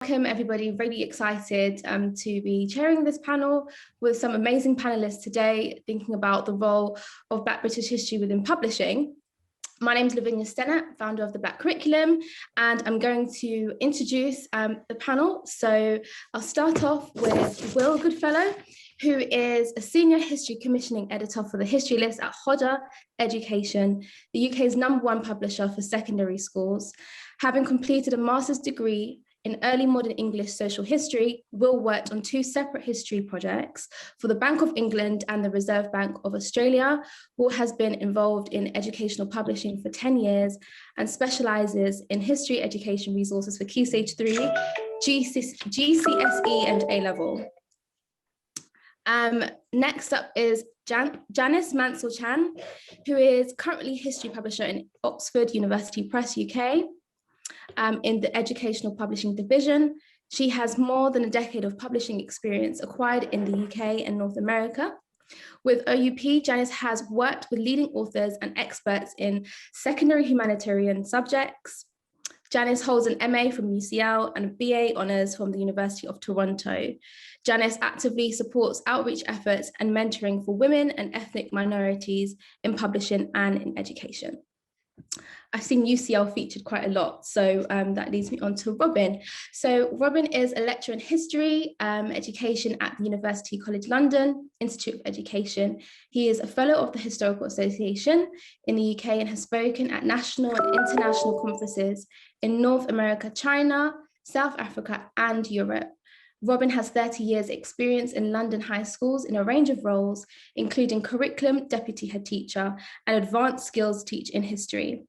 welcome everybody. Really excited to be chairing this panel with some amazing panelists today, thinking about the role of Black British history within publishing. My name is Lavinya Stennett, founder of the Black Curriculum, and I'm going to introduce the panel. So I'll start off with Will Goodfellow, who is a senior history commissioning editor for the history list at Hodder Education, the UK's #1 publisher for secondary schools. Having completed a master's degree in early modern English social history, Will worked on 2 separate history projects for the Bank of England and the Reserve Bank of Australia. Will has been involved in educational publishing for 10 years and specialises in history education resources for Key Stage 3, GCSE and A-level. Next up is Janice Mansel-Chan, who is currently history publisher in Oxford University Press UK. In the educational publishing division. She has more than a decade of publishing experience acquired in the UK and North America. With OUP, Janice has worked with leading authors and experts in secondary humanitarian subjects. Janice holds an MA from UCL and a BA honours from the University of Toronto. Janice actively supports outreach efforts and mentoring for women and ethnic minorities in publishing and in education. I've seen UCL featured quite a lot, so that leads me on to Robin. So Robin is a lecturer in history education at the University College London Institute of Education. He is a fellow of the Historical Association in the UK and has spoken at national and international conferences in North America, China, South Africa, and Europe. Robin has 30 years experience in London high schools in a range of roles, including curriculum deputy head teacher and advanced skills teacher in history.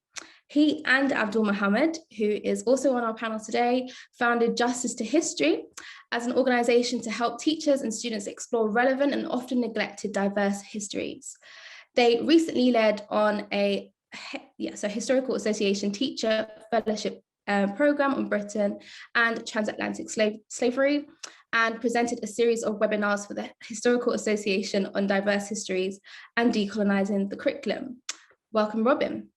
He and Abdul Muhammed, who is also on our panel today, founded Justice to History as an organisation to help teachers and students explore relevant and often neglected diverse histories. They recently led on a Historical Association teacher fellowship program on Britain and transatlantic slavery, and presented a series of webinars for the Historical Association on diverse histories and decolonising the curriculum. Welcome, Robin.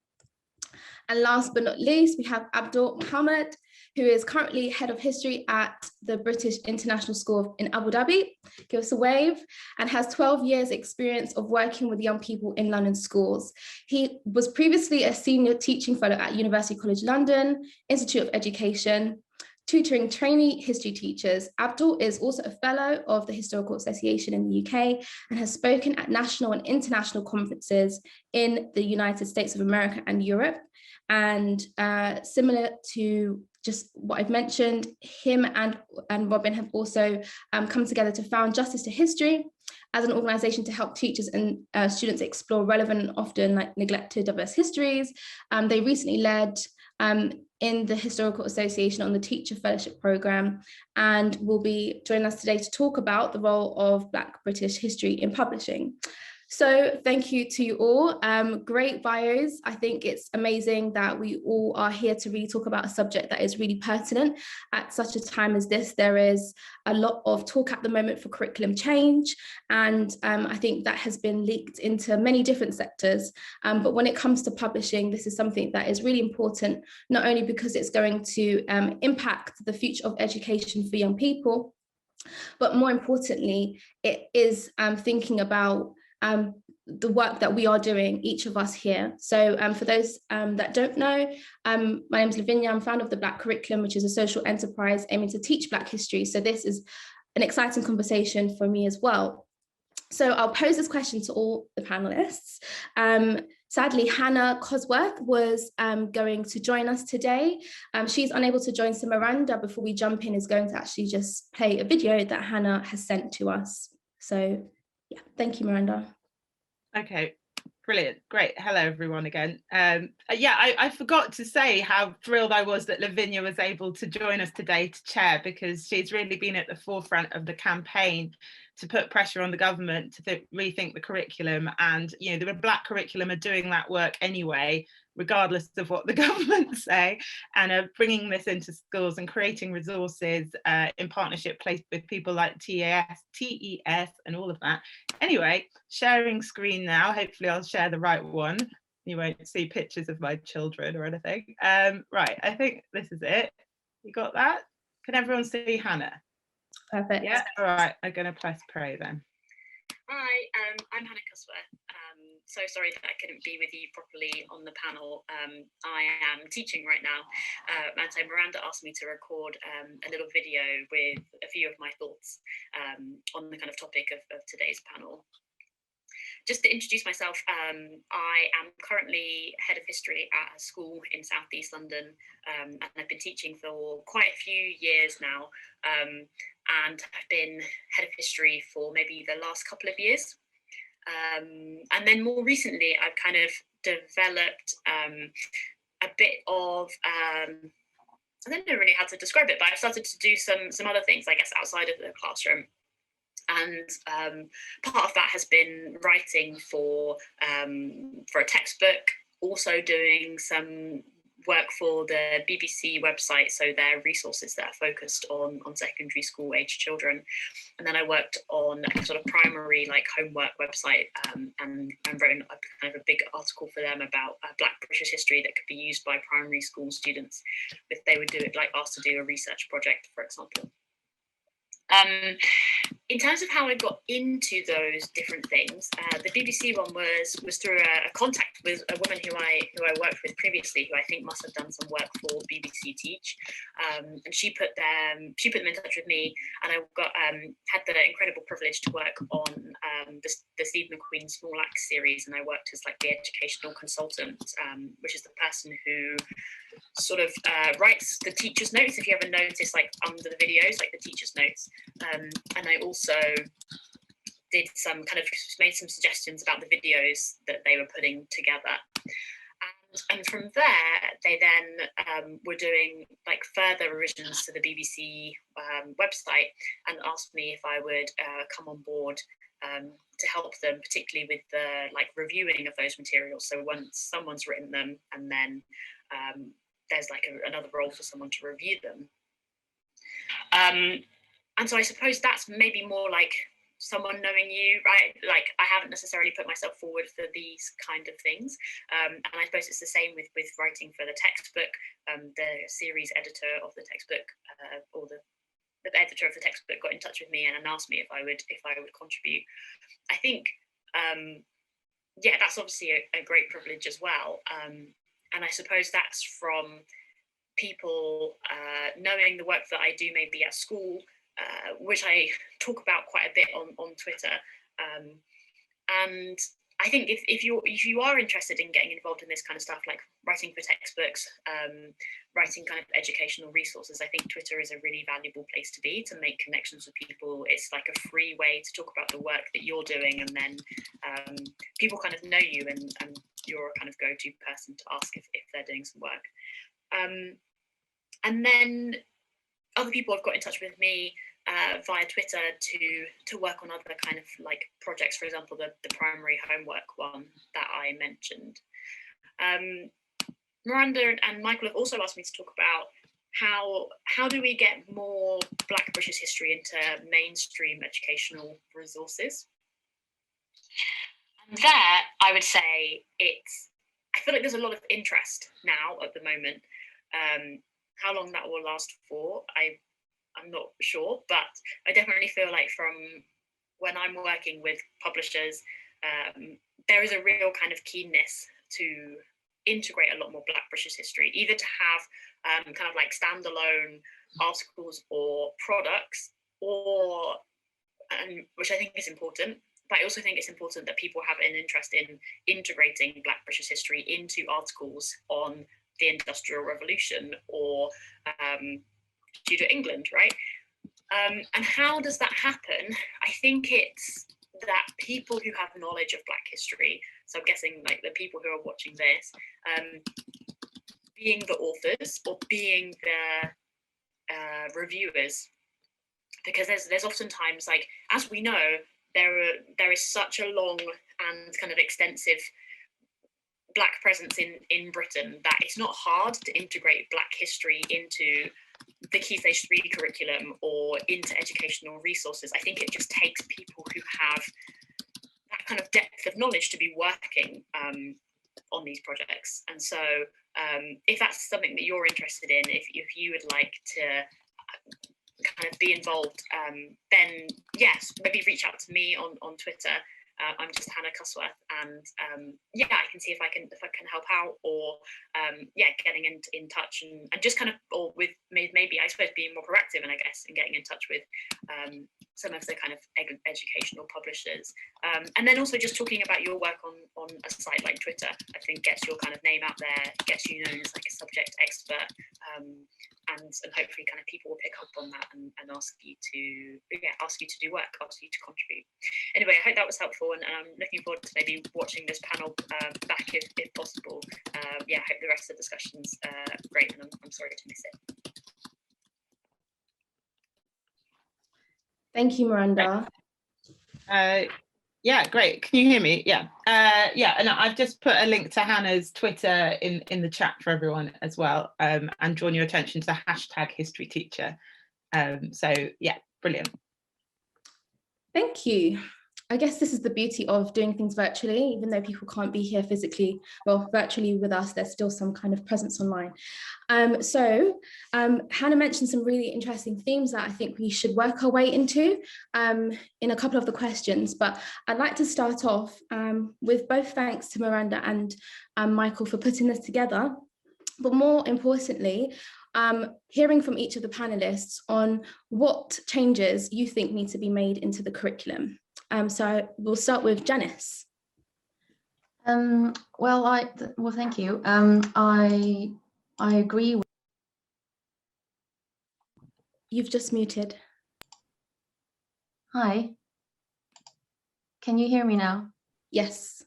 And last but not least, we have Abdul Muhammed, who is currently head of history at the British International School in Abu Dhabi. Give us a wave. And has 12 years experience of working with young people in London schools. He was previously a senior teaching fellow at University College London, Institute of Education, tutoring trainee history teachers. Abdul is also a fellow of the Historical Association in the UK and has spoken at national and international conferences in the United States of America and Europe. And similar to just what I've mentioned, him and Robin have also come together to found Justice to History as an organisation to help teachers and students explore relevant and often neglected diverse histories. They recently led in the Historical Association on the Teacher Fellowship Programme and will be joining us today to talk about the role of Black British history in publishing. So thank you to you all. Great bios. I think it's amazing that we all are here to really talk about a subject that is really pertinent at such a time as this. There is a lot of talk at the moment for curriculum change, and I think that has been leaked into many different sectors. But when it comes to publishing, this is something that is really important, not only because it's going to impact the future of education for young people, but more importantly, it is thinking about the work that we are doing, each of us here. So for those that don't know, my name is Lavinya. I'm founder of the Black Curriculum, which is a social enterprise aiming to teach Black history. So this is an exciting conversation for me as well. So I'll pose this question to all the panelists. Sadly, Hannah Cusworth was going to join us today. She's unable to join, so Miranda, before we jump in, is going to actually just play a video that Hannah has sent to us. So yeah, thank you, Miranda. Okay, brilliant, great. Hello, everyone again. I forgot to say how thrilled I was that Lavinya was able to join us today to chair, because she's really been at the forefront of the campaign to put pressure on the government to rethink the curriculum. And the Black Curriculum are doing that work anyway, regardless of what the government say, and are bringing this into schools and creating resources in partnership with people like TES and all of that. Anyway, sharing screen now. Hopefully I'll share the right one. You won't see pictures of my children or anything. Right, I think this is it. You got that? Can everyone see Hannah? Perfect. Yeah, all right, I'm going to press play then. Hi, I'm Hannah Cusworth. So sorry that I couldn't be with you properly on the panel. I am teaching right now, and so Miranda asked me to record a little video with a few of my thoughts on the kind of topic of today's panel. Just to introduce myself, I am currently head of history at a school in Southeast London, and I've been teaching for quite a few years now, and I've been head of history for maybe the last couple of years. And then more recently, I've kind of developed a bit of, I don't know really how to describe it, but I've started to do some other things, I guess, outside of the classroom. And part of that has been writing for a textbook, also doing some work for the BBC website, so their resources that are focused on secondary school age children. And then I worked on a sort of primary like homework website and wrote a kind of a big article for them about Black British history that could be used by primary school students if they would do it, like asked to do a research project, for example. In terms of how I got into those different things, the BBC one was through a contact with a woman who I worked with previously, who I think must have done some work for BBC Teach, and she put them in touch with me, and I got had the incredible privilege to work on the Steve McQueen Small Axe series, and I worked as like the educational consultant, which is the person who sort of writes the teacher's notes, if you ever notice, like under the videos, like the teacher's notes. And I also did made some suggestions about the videos that they were putting together. And from there, they then were doing like further revisions to the BBC website and asked me if I would come on board to help them, particularly with the like reviewing of those materials. So once someone's written them, and then there's like another role for someone to review them. And so I suppose that's maybe more like someone knowing you, right? Like I haven't necessarily put myself forward for these kind of things. And I suppose it's the same with writing for the textbook. The series editor of the textbook, or the editor of the textbook, got in touch with me and asked me if I would contribute. I think, yeah, that's obviously a great privilege as well. And I suppose that's from people knowing the work that I do maybe at school, which I talk about quite a bit on Twitter. And I think if you are interested in getting involved in this kind of stuff, like writing for textbooks, writing kind of educational resources, I think Twitter is a really valuable place to be, to make connections with people. It's like a free way to talk about the work that you're doing, and then people kind of know you, and you're a kind of go-to person to ask if they're doing some work. And then other people have got in touch with me via Twitter to work on other kind of like projects, for example, the primary homework one that I mentioned. Miranda and Michael have also asked me to talk about how do we get more Black British history into mainstream educational resources. And there, I would say I feel like there's a lot of interest now at the moment. How long that will last for, I'm not sure, but I definitely feel like from when I'm working with publishers, there is a real kind of keenness to integrate a lot more Black British history, either to have kind of like standalone articles or products, or which I think is important, but I also think it's important that people have an interest in integrating Black British history into articles on the Industrial Revolution or Tudor England, right? And how does that happen? I think it's that people who have knowledge of Black history, so I'm guessing like the people who are watching this, being the authors or being the reviewers, because there's oftentimes, like, as we know, there is such a long and kind of extensive Black presence in Britain that it's not hard to integrate Black history into the Key Stage 3 curriculum or into educational resources. I think it just takes people who have that kind of depth of knowledge to be working on these projects. And so if that's something that you're interested in, if you would like to kind of be involved, then yes, maybe reach out to me on Twitter. I'm just Hannah Cusworth, and yeah, I can see if I can help out, or yeah, getting in touch and just kind of, or with maybe I suppose being more proactive, and I guess, and getting in touch with some of the kind of educational publishers, and then also just talking about your work on a site like Twitter. I think gets your kind of name out there, gets you known as like a subject expert, and hopefully kind of people will pick up on that and ask you to do work, ask you to contribute. Anyway, I hope that was helpful, and I'm looking forward to maybe watching this panel back if possible. Yeah, I hope the rest of the discussion's great, and I'm sorry to miss it. Thank you, Miranda. Yeah, great. Can you hear me? Yeah. Yeah, and I've just put a link to Hannah's Twitter in the chat for everyone as well, and drawn your attention to #HistoryTeacher. So yeah, brilliant. Thank you. I guess this is the beauty of doing things virtually, even though people can't be here physically, well, virtually with us, there's still some kind of presence online. Hannah mentioned some really interesting themes that I think we should work our way into in a couple of the questions, but I'd like to start off with both thanks to Miranda and Michael for putting this together, but more importantly, hearing from each of the panelists on what changes you think need to be made into the curriculum. So we'll start with Janice. Well, thank you. I agree with. You've just muted. Hi. Can you hear me now? Yes.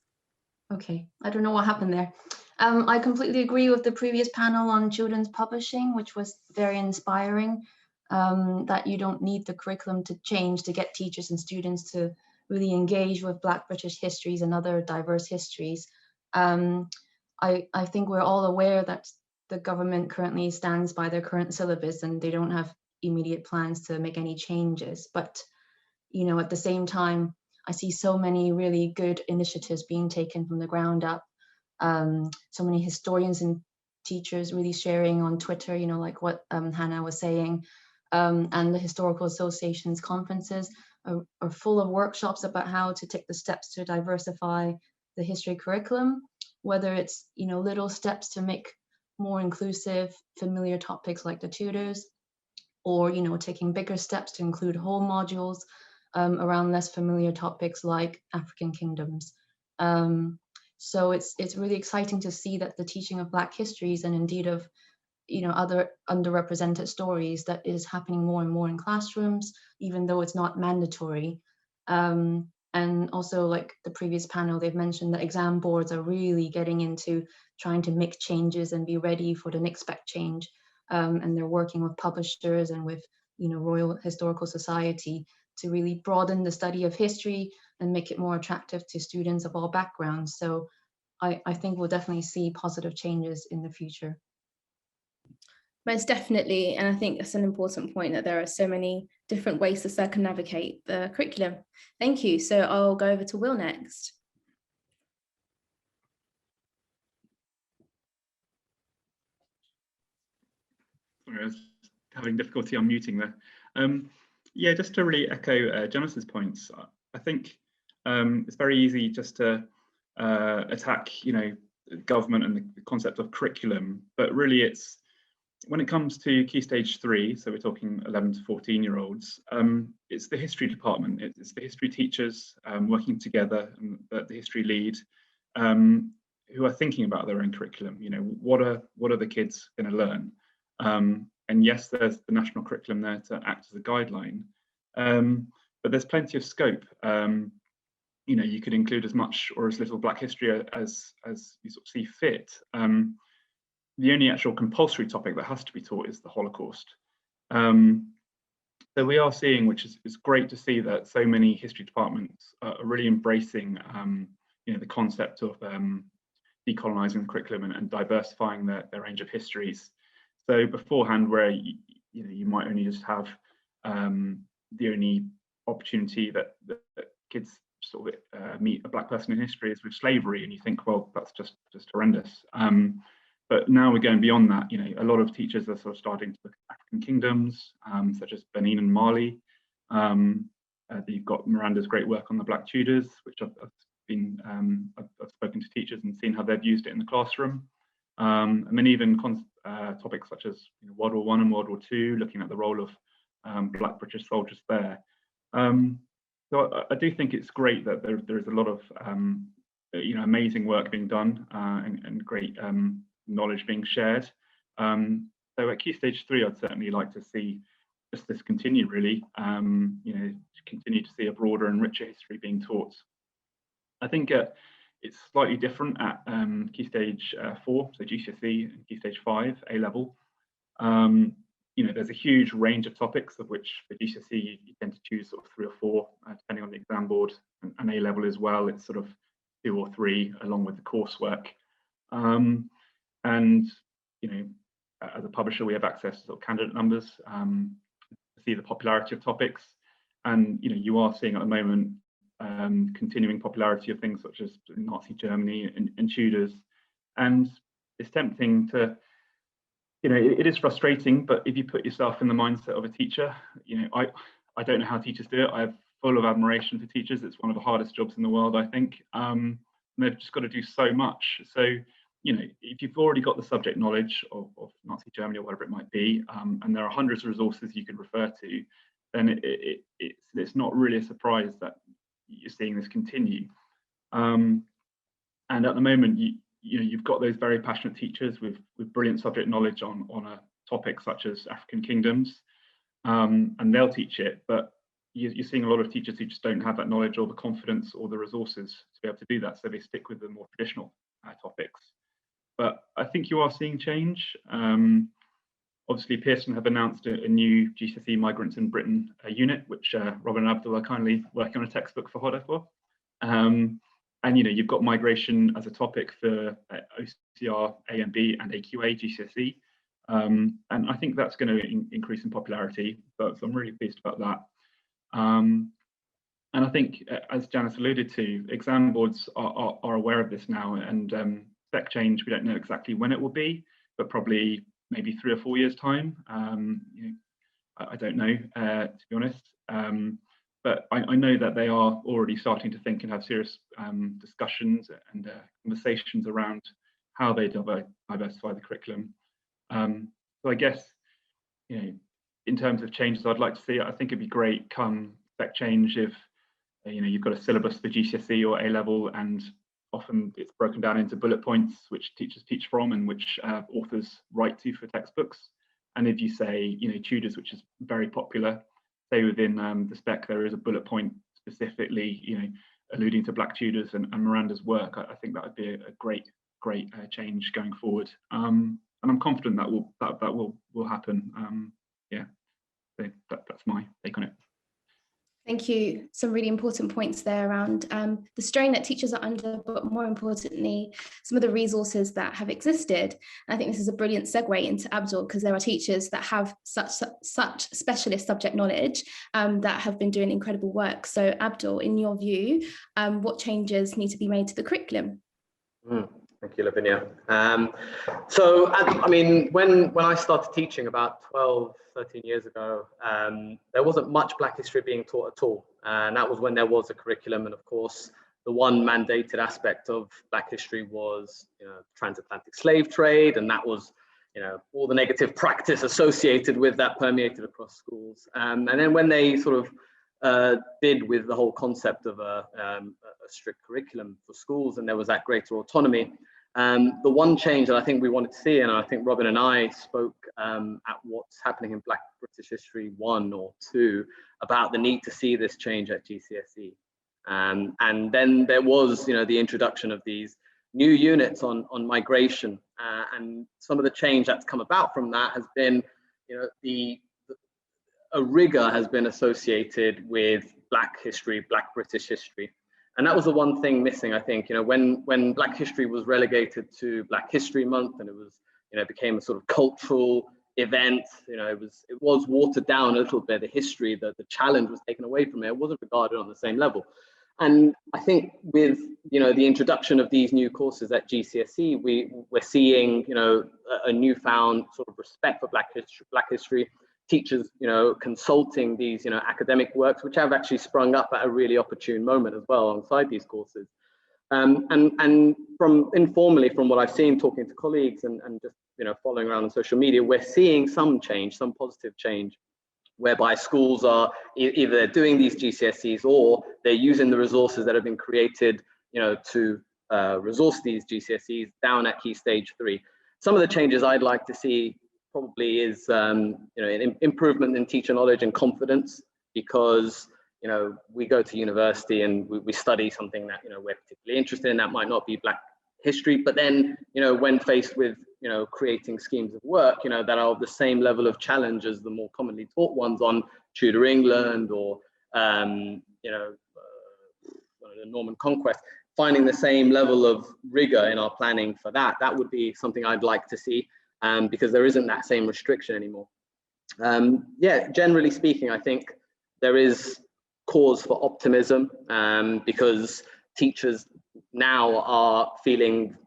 Okay, I don't know what happened there. I completely agree with the previous panel on children's publishing, which was very inspiring, that you don't need the curriculum to change to get teachers and students to really engage with Black British histories and other diverse histories. I think we're all aware that the government currently stands by their current syllabus and they don't have immediate plans to make any changes. But, you know, at the same time, I see so many really good initiatives being taken from the ground up. So many historians and teachers really sharing on Twitter, you know, like what Hannah was saying, and the Historical Association's conferences are full of workshops about how to take the steps to diversify the history curriculum, whether it's, you know, little steps to make more inclusive, familiar topics like the tutors, or, you know, taking bigger steps to include whole modules around less familiar topics like African kingdoms. So it's really exciting to see that the teaching of Black histories and indeed of, you know, other underrepresented stories that is happening more and more in classrooms, even though it's not mandatory. And also, like the previous panel, they've mentioned that exam boards are really getting into trying to make changes and be ready for the next spec change. And they're working with publishers and with, you know, Royal Historical Society to really broaden the study of history and make it more attractive to students of all backgrounds. So I think we'll definitely see positive changes in the future. Most definitely, and I think that's an important point, that there are so many different ways to circumnavigate the curriculum. Thank you. So I'll go over to Will next. Sorry, I was having difficulty unmuting there. Yeah, just to really echo Janice's points, I think it's very easy just to attack, you know, government and the concept of curriculum, but really it's, when it comes to Key Stage 3, so we're talking 11 to 14-year-olds, it's the history department, it's the history teachers working together, and the history lead, who are thinking about their own curriculum. You know, what are the kids going to learn? And yes, there's the national curriculum there to act as a guideline, but there's plenty of scope. You know, you could include as much or as little Black history as you sort of see fit. The only actual compulsory topic that has to be taught is the Holocaust. So we are seeing, which is great to see, that so many history departments are really embracing, you know, the concept of decolonizing the curriculum and diversifying their range of histories. So beforehand, where you know, you might only just have the only opportunity that kids sort of meet a Black person in history is with slavery, and you think, well, that's just horrendous. But now we're going beyond that. You know, a lot of teachers are sort of starting to look at African kingdoms, such as Benin and Mali. You've got Miranda's great work on the Black Tudors, which I've spoken to teachers and seen how they've used it in the classroom. And then even topics such as World War I and World War II, looking at the role of Black British soldiers there. So I do think it's great that there is a lot of amazing work being done and great knowledge being shared. So at Key Stage 3, I'd certainly like to see just this continue, really. Continue to see a broader and richer history being taught. I think it's slightly different at Key Stage 4, so GCSE, and Key Stage 5, A level. There's a huge range of topics, of which for GCSE you tend to choose sort of 3 or 4, depending on the exam board, and A level as well. It's sort of 2 or 3 along with the coursework. As a publisher, we have access to sort of candidate numbers to see the popularity of topics, and you are seeing at the moment continuing popularity of things such as Nazi Germany and Tudors, and it's tempting to, it is frustrating, but if you put yourself in the mindset of a teacher, I don't know how teachers do it. I'm full of admiration for teachers. It's one of the hardest jobs in the world, I think. They've just got to do so much. So, if you've already got the subject knowledge of Nazi Germany or whatever it might be, and there are hundreds of resources you can refer to, then it's not really a surprise that you're seeing this continue. And at the moment, you've got those very passionate teachers with brilliant subject knowledge on a topic such as African kingdoms, and they'll teach it, but you're seeing a lot of teachers who just don't have that knowledge or the confidence or the resources to be able to do that, so they stick with the more traditional topics. But I think you are seeing change. Obviously, Pearson have announced a new GCSE Migrants in Britain unit, which Robin and Abdul are kindly working on a textbook for Hodder for. And you've got migration as a topic for OCR, A and B, and AQA GCSE. And I think that's going to increase in popularity, so I'm really pleased about that. And I think, as Janice alluded to, exam boards are aware of this now, and spec change, we don't know exactly when it will be, but probably maybe 3 or 4 years' time. I don't know, to be honest. But I know that they are already starting to think and have serious discussions and conversations around how they diversify the curriculum. So I guess, in terms of changes I'd like to see, I think it'd be great come spec change if you've got a syllabus for GCSE or A level, and often it's broken down into bullet points which teachers teach from and which authors write to for textbooks. And if you say, Tudors, which is very popular, say within the spec there is a bullet point specifically, alluding to Black Tudors and Miranda's work, I think that would be a great change going forward. And I'm confident that will happen. So that's my take on it. Thank you. Some really important points there around the strain that teachers are under, but more importantly, some of the resources that have existed. And I think this is a brilliant segue into Abdul, because there are teachers that have such specialist subject knowledge that have been doing incredible work. So Abdul, in your view, what changes need to be made to the curriculum? Thank you, Lavinya. So, I mean, when I started teaching about 12, 13 years ago, there wasn't much Black history being taught at all. And that was when there was a curriculum. And of course, the one mandated aspect of Black history was, transatlantic slave trade. And that was, all the negative practice associated with that permeated across schools. And then when they sort of did with the whole concept of a strict curriculum for schools, and there was that greater autonomy, the one change that I think we wanted to see, and I think Robin and I spoke at what's happening in Black British History 1 or 2 about the need to see this change at GCSE. And then there was, the introduction of these new units on migration, and some of the change that's come about from that has been, a rigor has been associated with Black history, Black British history. And that was the one thing missing, I think, when Black history was relegated to Black History Month, and it was, became a sort of cultural event, it was watered down a little bit. The history, the challenge was taken away from it. It wasn't regarded on the same level. And I think with, the introduction of these new courses at GCSE, we're seeing, a newfound sort of respect for Black history, teachers, consulting these, academic works, which have actually sprung up at a really opportune moment as well alongside these courses. And from informally, from what I've seen, talking to colleagues and just, following around on social media, we're seeing some change, some positive change, whereby schools are either doing these GCSEs or they're using the resources that have been created, to resource these GCSEs down at Key Stage 3. Some of the changes I'd like to see probably is, an improvement in teacher knowledge and confidence, because, we go to university and we study something that, we're particularly interested in. That might not be Black history, but then, when faced with, creating schemes of work, that are of the same level of challenge as the more commonly taught ones on Tudor England or, the Norman Conquest, finding the same level of rigor in our planning for that, that would be something I'd like to see, because there isn't that same restriction anymore. Yeah, generally speaking, I think there is cause for optimism, because teachers now are feeling,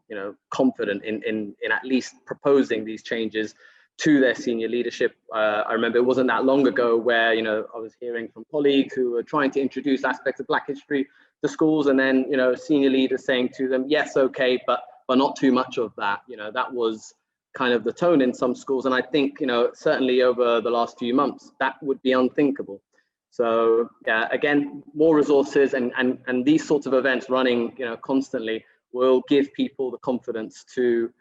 confident in at least proposing these changes to their senior leadership. I remember it wasn't that long ago where, I was hearing from colleagues who were trying to introduce aspects of Black history to schools, and then, senior leaders saying to them, yes, okay, but not too much of that. That was kind of the tone in some schools. And I think, certainly over the last few months, that would be unthinkable. So yeah, again, more resources and these sorts of events running, constantly will give people the confidence to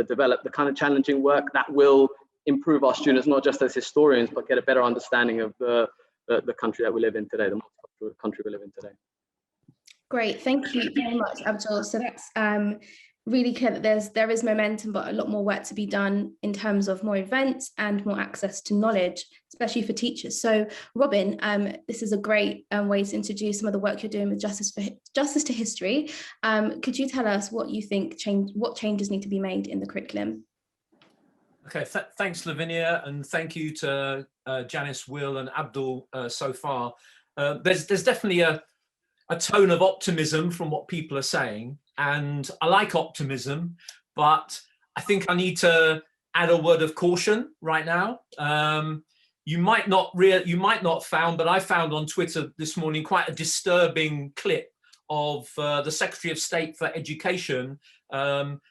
develop the kind of challenging work that will improve our students, not just as historians, but get a better understanding of the country that we live in today, the multicultural country we live in today. Great, thank you very much, Abdul. So that's really clear that there is momentum, but a lot more work to be done in terms of more events and more access to knowledge, especially for teachers. So Robin, this is a great way to introduce some of the work you're doing with Justice to History. Could you tell us what you think what changes need to be made in the curriculum? Okay, thanks Lavinya, and thank you to Janice, Will and Abdul so far. There's definitely a tone of optimism from what people are saying, and I like optimism, but I think I need to add a word of caution right now. You might not found, but I found on Twitter this morning quite a disturbing clip of the Secretary of State for Education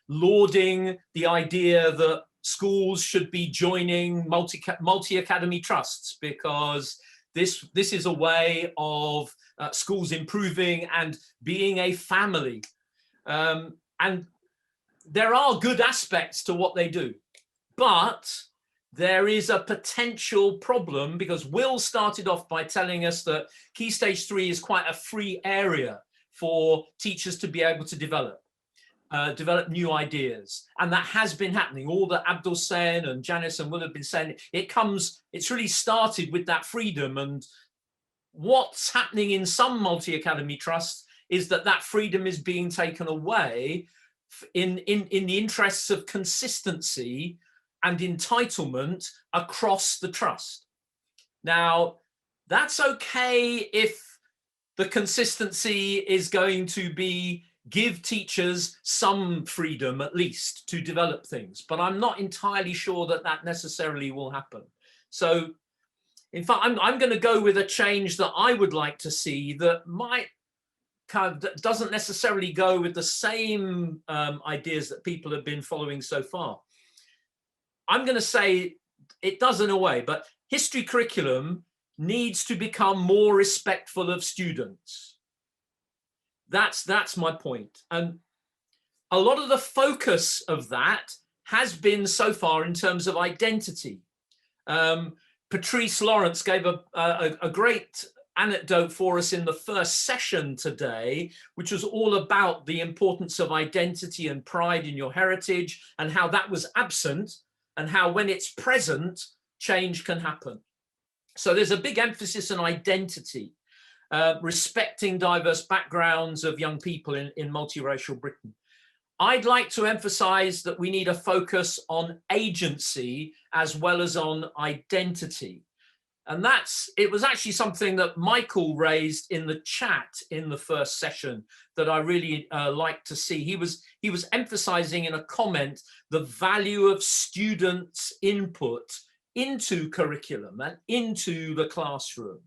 lauding the idea that schools should be joining multi-academy trusts, because this is a way of schools improving and being a family. And there are good aspects to what they do, but there is a potential problem, because Will started off by telling us that Key Stage 3 is quite a free area for teachers to be able to develop new ideas. And that has been happening. All that Abdul's saying and Janice and Will have been saying, it's really started with that freedom. And what's happening in some multi-academy trusts is that freedom is being taken away in the interests of consistency and entitlement across the trust. Now, that's okay if the consistency is going to be give teachers some freedom at least to develop things, but I'm not entirely sure that necessarily will happen. So in fact, I'm going to go with a change that I would like to see that might that doesn't necessarily go with the same ideas that people have been following so far. I'm going to say it does in a way, but history curriculum needs to become more respectful of students. That's my point. And a lot of the focus of that has been so far in terms of identity. Patrice Lawrence gave a great anecdote for us in the first session today, which was all about the importance of identity and pride in your heritage, and how that was absent, and how when it's present, change can happen. So there's a big emphasis on identity, respecting diverse backgrounds of young people in multiracial Britain. I'd like to emphasize that we need a focus on agency as well as on identity. And it was actually something that Michael raised in the chat in the first session that I really like to see. He was emphasizing in a comment the value of students' input into curriculum and into the classroom.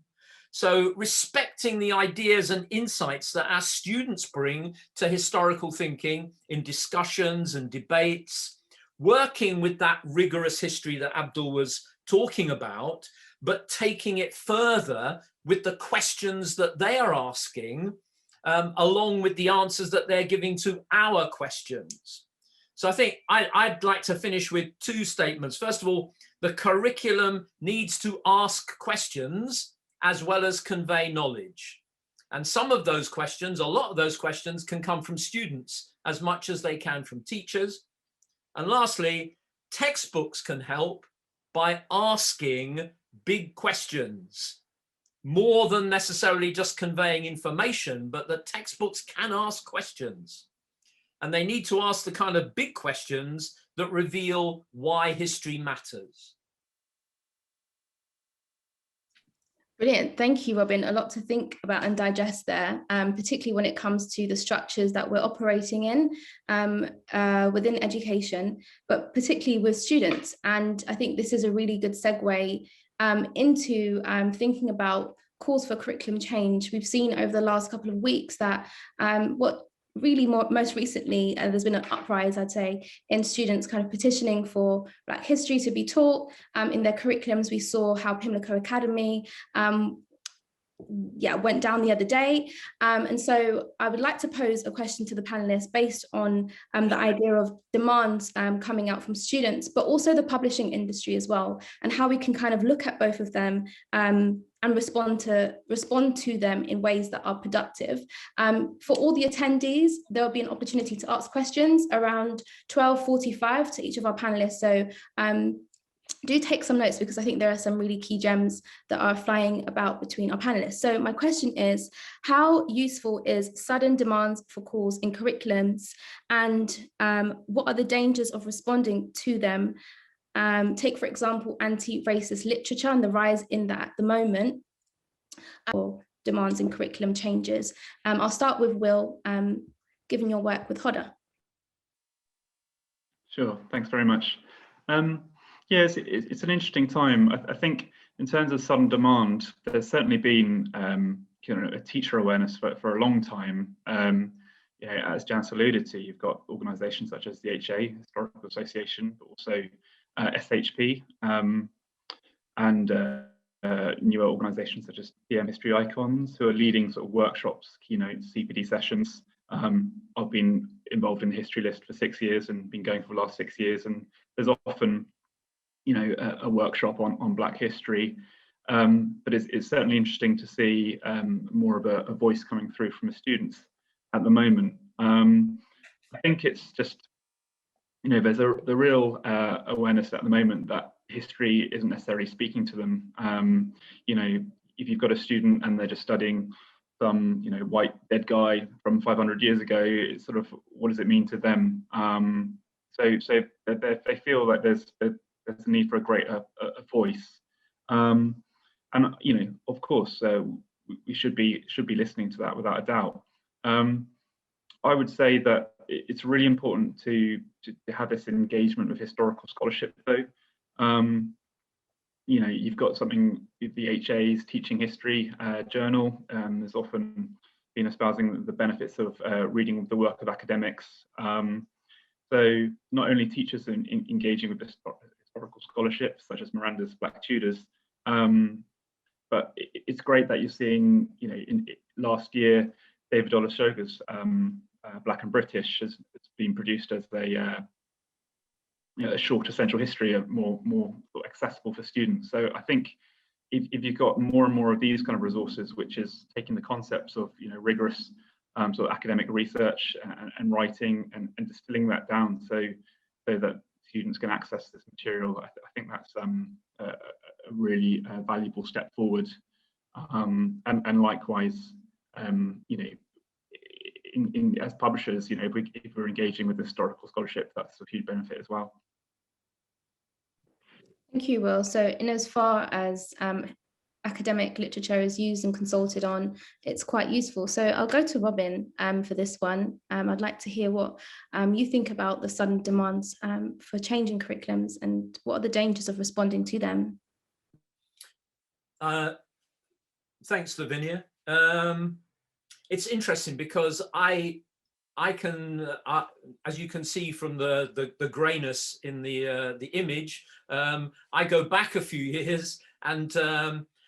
So respecting the ideas and insights that our students bring to historical thinking in discussions and debates, working with that rigorous history that Abdul was talking about, but taking it further with the questions that they are asking, along with the answers that they're giving to our questions. So I think I'd like to finish with two statements. First of all, the curriculum needs to ask questions as well as convey knowledge. And some of those questions, a lot of those questions, can come from students as much as they can from teachers. And lastly, textbooks can help by asking big questions, more than necessarily just conveying information, but that textbooks can ask questions. And they need to ask the kind of big questions that reveal why history matters. Brilliant. Thank you, Robin. A lot to think about and digest there, particularly when it comes to the structures that we're operating in within education, but particularly with students. And I think this is a really good segue into thinking about calls for curriculum change. We've seen over the last couple of weeks that most recently, there's been an uprise, I'd say, in students kind of petitioning for Black history to be taught in their curriculums. We saw how Pimlico Academy went down the other day. And so I would like to pose a question to the panelists based on the idea of demands coming out from students, but also the publishing industry as well, and how we can kind of look at both of them and respond to them in ways that are productive. For all the attendees, there will be an opportunity to ask questions around 12:45 to each of our panelists. So do take some notes, because I think there are some really key gems that are flying about between our panelists. So my question is, how useful is sudden demands for calls in curriculums, and what are the dangers of responding to them? Take, for example, anti-racist literature and the rise in that at the moment, or demands in curriculum changes. I'll start with Will, given your work with Hodder. Sure, thanks very much. Yes, it's an interesting time. I think in terms of sudden demand, there's certainly been a teacher awareness for a long time. As Janice alluded to, you've got organisations such as the HA, Historical Association, but also SHP, and newer organisations such as PM History Icons, who are leading sort of workshops, keynotes, CPD sessions. I've been involved in the History List for 6 years and been going for the last 6 years, and there's often a workshop on Black history, but it's certainly interesting to see more of a voice coming through from the students at the moment. I think it's just, there's the real awareness at the moment that history isn't necessarily speaking to them. If you've got a student and they're just studying some white dead guy from 500 years ago, it's sort of, what does it mean to them? So they feel like there's a need for a greater voice, and of course we should be listening to that without a doubt. I would say that it's really important to have this engagement with historical scholarship, though. You've got something, the HA's Teaching History journal. There's often been espousing the benefits of reading the work of academics. So not only teachers engaging with historical scholarship, such as Miranda's Black Tudors, but it's great that you're seeing, last year, David Olusoga's Black and British has been produced as a shorter central history, more accessible for students. So I think if you've got more and more of these kind of resources, which is taking the concepts of rigorous sort of academic research and writing and distilling that down so that students can access this material, I think that's a really valuable step forward. And likewise, as publishers, if we're engaging with historical scholarship, that's a huge benefit as well. Thank you, Will. So in as far as academic literature is used and consulted on, it's quite useful. So I'll go to Robin for this one. I'd like to hear what you think about the sudden demands for changing curriculums and what are the dangers of responding to them. Thanks, Lavinya. It's interesting because I can, as you can see from the greyness in the image, I go back a few years, and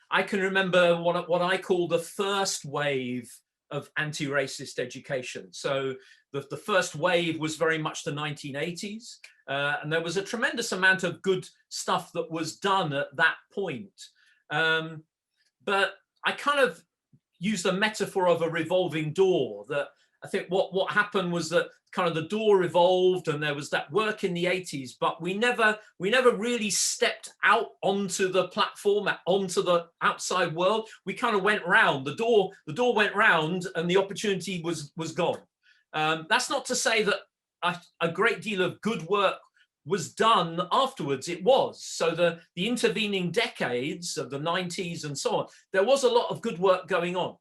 I can remember what I call the first wave of anti-racist education. So the first wave was very much the 1980s, and there was a tremendous amount of good stuff that was done at that point. But I kind of use the metaphor of a revolving door, that I think what happened was that kind of the door evolved and there was that work in the 80s, but we never really stepped out onto the platform, onto the outside world. We kind of went round, the door went round and the opportunity was gone. That's not to say that a great deal of good work was done afterwards. It was. So the intervening decades of the 90s and so on, there was a lot of good work going on.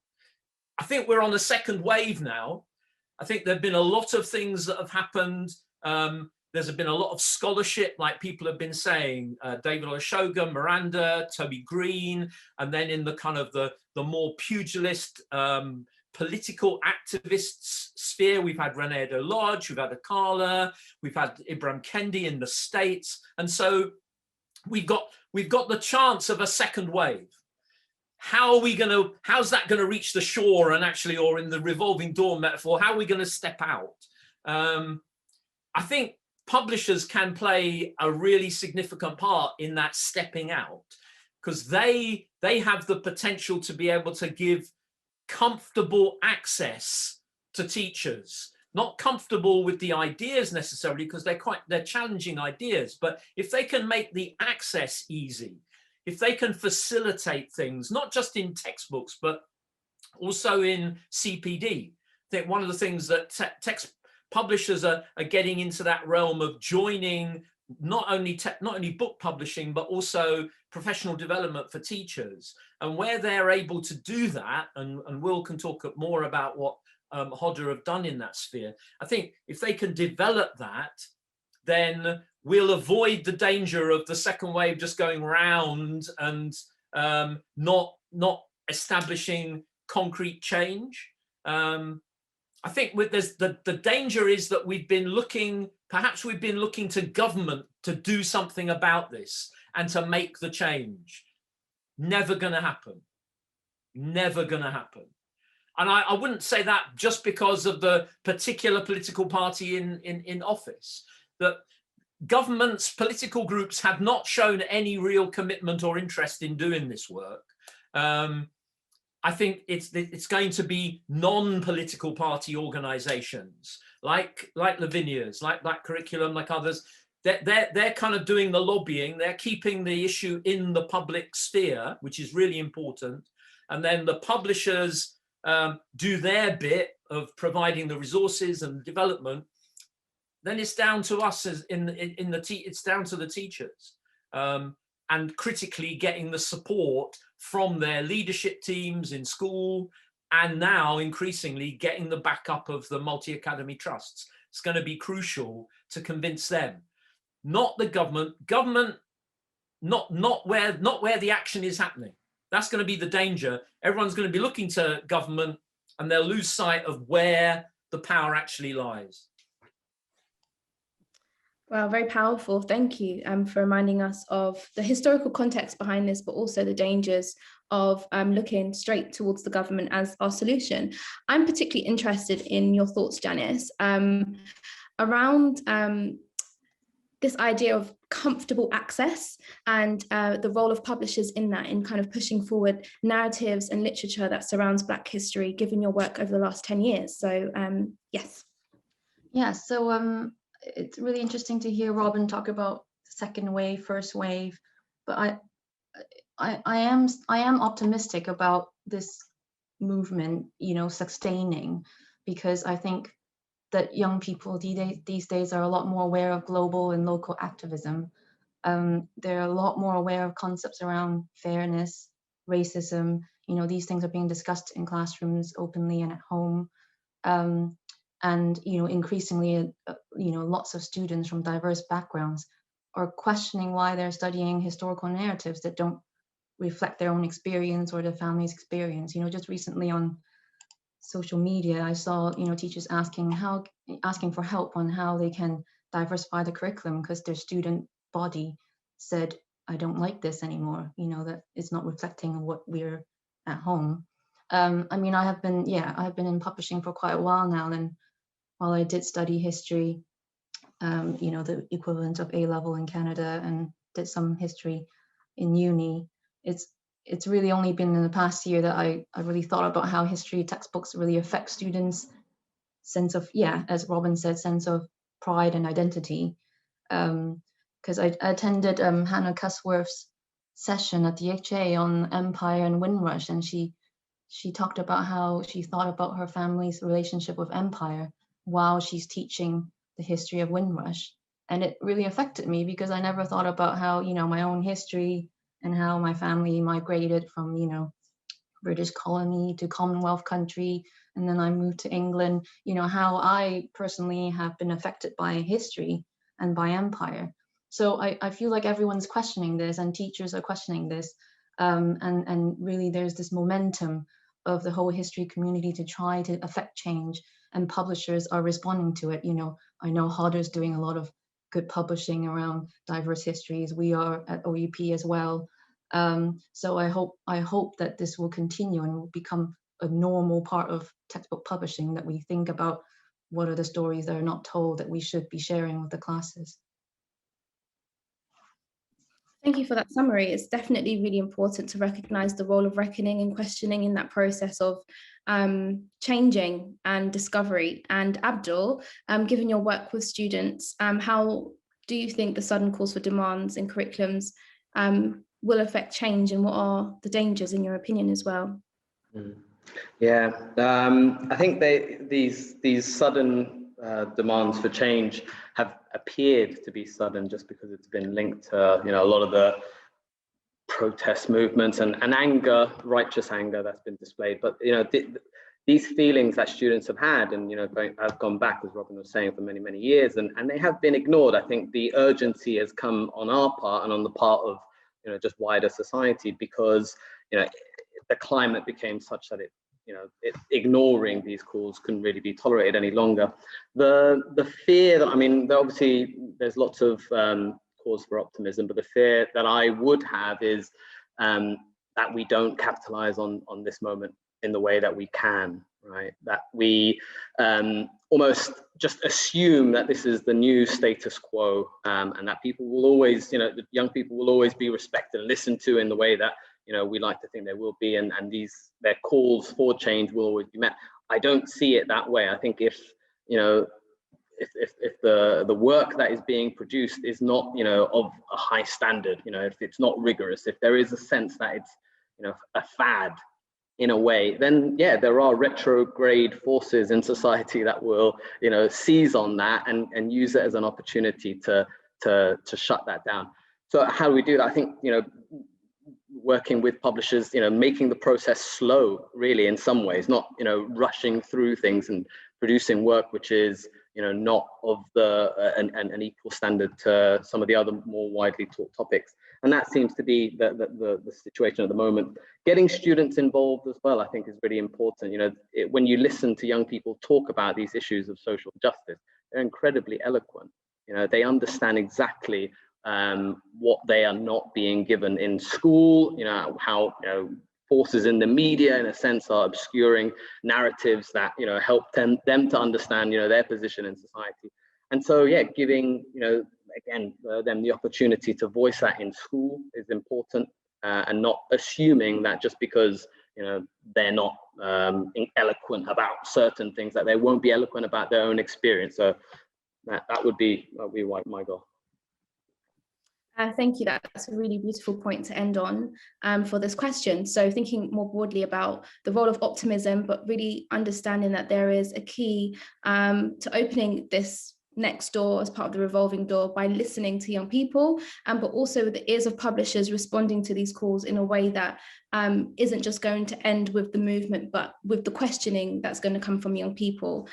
I think we're on a second wave now. I think there have been a lot of things that have happened. There's been a lot of scholarship, like people have been saying, David Olashoga, Miranda, Toby Green, and then in the kind of the more pugilist political activists sphere, we've had René Lodge, we've had Akala, we've had Ibram Kendi in the States. And so we've got the chance of a second wave. How's that going to reach the shore and actually, or in the revolving door metaphor, how are we going to step out? I think publishers can play a really significant part in that stepping out, because they have the potential to be able to give comfortable access to teachers, not comfortable with the ideas necessarily, because they're challenging ideas, but if they can make the access easy, if they can facilitate things, not just in textbooks, but also in CPD. I think one of the things that text publishers are getting into that realm of joining not only book publishing, but also professional development for teachers. And where they're able to do that, and Will can talk more about what Hodder have done in that sphere, I think if they can develop that, then we'll avoid the danger of the second wave just going round and not establishing concrete change. I think there's the danger is that we've been looking to government to do something about this and to make the change. Never going to happen. Never going to happen. And I wouldn't say that just because of the particular political party in office. That governments, political groups have not shown any real commitment or interest in doing this work. I think it's going to be non-political party organizations like Lavinia's, like Curriculum, like others. They're kind of doing the lobbying. They're keeping the issue in the public sphere, which is really important. And then the publishers do their bit of providing the resources and development. Then it's down to us it's down to the teachers and critically getting the support from their leadership teams in school, and now increasingly getting the backup of the multi-academy trusts. It's going to be crucial to convince them, not the government, not where the action is happening. That's going to be the danger. Everyone's going to be looking to government, and they'll lose sight of where the power actually lies. Well, very powerful. Thank you for reminding us of the historical context behind this, but also the dangers of looking straight towards the government as our solution. I'm particularly interested in your thoughts, Janice, around this idea of comfortable access and the role of publishers in that, in kind of pushing forward narratives and literature that surrounds Black history, given your work over the last 10 years. So yes. Yeah, so it's really interesting to hear Robin talk about second wave, first wave, but I am optimistic about this movement, sustaining, because I think that young people these days are a lot more aware of global and local activism. They're a lot more aware of concepts around fairness, racism. These things are being discussed in classrooms openly and at home. And increasingly, lots of students from diverse backgrounds are questioning why they're studying historical narratives that don't reflect their own experience or their family's experience. Just recently on social media, I saw teachers asking for help on how they can diversify the curriculum because their student body said, I don't like this anymore, that it's not reflecting what we're at home. I've been in publishing for quite a while now, and while I did study history, the equivalent of A-level in Canada, and did some history in uni, it's really only been in the past year that I really thought about how history textbooks really affect students' sense of, as Robin said, sense of pride and identity. Because I attended Hannah Cusworth's session at the HA on Empire and Windrush, and she talked about how she thought about her family's relationship with Empire while she's teaching the history of Windrush. And it really affected me because I never thought about how, my own history and how my family migrated from, British colony to Commonwealth country. And then I moved to England, how I personally have been affected by history and by Empire. So I feel like everyone's questioning this, and teachers are questioning this. And really there's this momentum of the whole history community to try to affect change, and publishers are responding to it. I know Hodder's doing a lot of good publishing around diverse histories. We are at OUP as well. So I hope that this will continue and will become a normal part of textbook publishing, that we think about what are the stories that are not told that we should be sharing with the classes. Thank you for that summary. It's definitely really important to recognise the role of reckoning and questioning in that process of changing and discovery. And Abdul, given your work with students, how do you think the sudden calls for demands in curriculums will affect change, and what are the dangers in your opinion as well? Yeah, I think these sudden demands for change have appeared to be sudden just because it's been linked to a lot of the protest movements and anger, righteous anger that's been displayed. But these feelings that students have had, and have gone back, as Robin was saying, for many years, and they have been ignored. I think the urgency has come on our part and on the part of just wider society, because the climate became such that ignoring these calls couldn't really be tolerated any longer. The fear that, obviously there's lots of cause for optimism, but the fear that I would have is that we don't capitalize on this moment in the way that we can, right? That we almost just assume that this is the new status quo, and that people will always, the young people will always be respected and listened to in the way that we like to think they will be, and their calls for change will always be met. I don't see it that way. I think if the work that is being produced is not of a high standard, if it's not rigorous, if there is a sense that it's a fad in a way, then there are retrograde forces in society that will seize on that and use it as an opportunity to shut that down. So how do we do that? I think working with publishers, making the process slow, really, in some ways, not rushing through things and producing work which is not of an equal standard to some of the other more widely taught topics. And that seems to be the situation at the moment. Getting students involved as well, I think, is really important. When you listen to young people talk about these issues of social justice, they're incredibly eloquent. They understand exactly what they are not being given in school, how forces in the media, in a sense, are obscuring narratives that help them to understand their position in society. And so giving them the opportunity to voice that in school is important, and not assuming that just because they're not eloquent about certain things, that they won't be eloquent about their own experience. So that would be my goal. Thank you. That's a really beautiful point to end on for this question. So thinking more broadly about the role of optimism, but really understanding that there is a key to opening this next door as part of the revolving door by listening to young people, but also with the ears of publishers responding to these calls in a way that isn't just going to end with the movement, but with the questioning that's going to come from young people.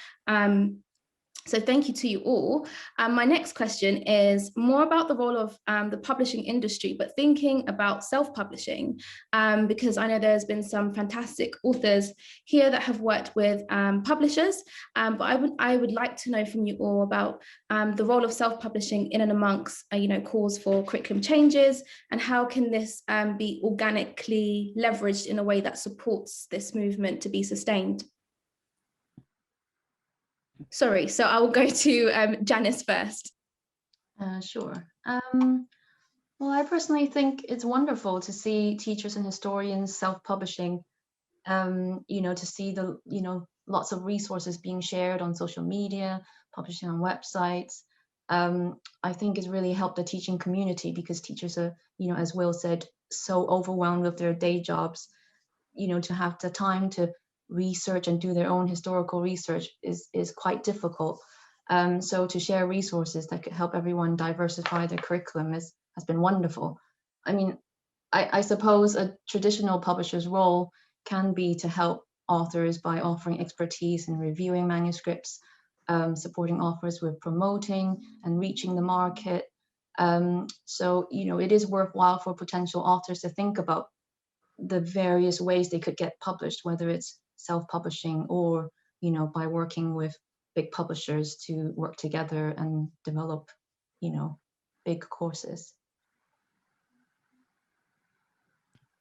So thank you to you all. My next question is more about the role of the publishing industry, but thinking about self-publishing, because I know there's been some fantastic authors here that have worked with publishers, but I would like to know from you all about the role of self-publishing in and amongst calls for curriculum changes, and how can this be organically leveraged in a way that supports this movement to be sustained. Sorry, so I will go to Janice first. Sure. Well, I personally think it's wonderful to see teachers and historians self-publishing, to see the, lots of resources being shared on social media, publishing on websites. I think it's really helped the teaching community, because teachers are, as Will said, so overwhelmed with their day jobs, to have the time to research and do their own historical research is quite difficult. So to share resources that could help everyone diversify their curriculum has been wonderful. I mean, I suppose a traditional publisher's role can be to help authors by offering expertise in reviewing manuscripts, supporting authors with promoting and reaching the market. So, it is worthwhile for potential authors to think about the various ways they could get published, whether it's self-publishing or, by working with big publishers to work together and develop, big courses.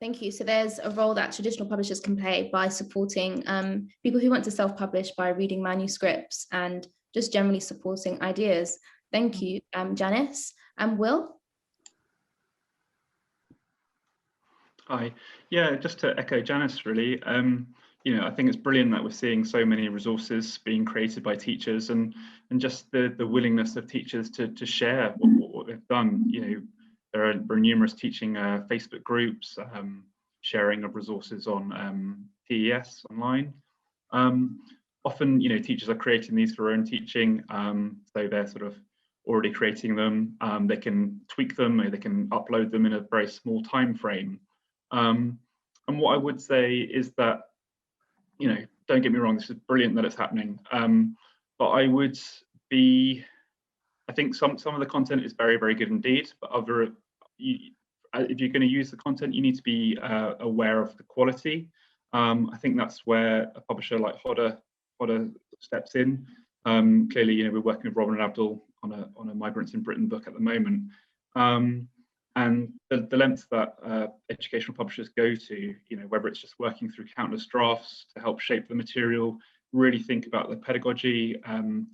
Thank you. So there's a role that traditional publishers can play by supporting people who want to self-publish by reading manuscripts and just generally supporting ideas. Thank you, Janice. And Will? Hi. Yeah, just to echo Janice, really. I think it's brilliant that we're seeing so many resources being created by teachers, and just the willingness of teachers to share what they've done. There are numerous teaching Facebook groups, sharing of resources on PES online. Often, teachers are creating these for their own teaching, so they're sort of already creating them. They can tweak them, or they can upload them in a very small time frame. And what I would say is that, don't get me wrong, this is brilliant that it's happening. But I think some of the content is very, very good indeed, but if you're going to use the content, you need to be aware of the quality. I think that's where a publisher like Hodder steps in. Clearly, we're working with Robin and Abdul on a Migrants in Britain book at the moment. And the lengths that educational publishers go to, whether it's just working through countless drafts to help shape the material, really think about the pedagogy,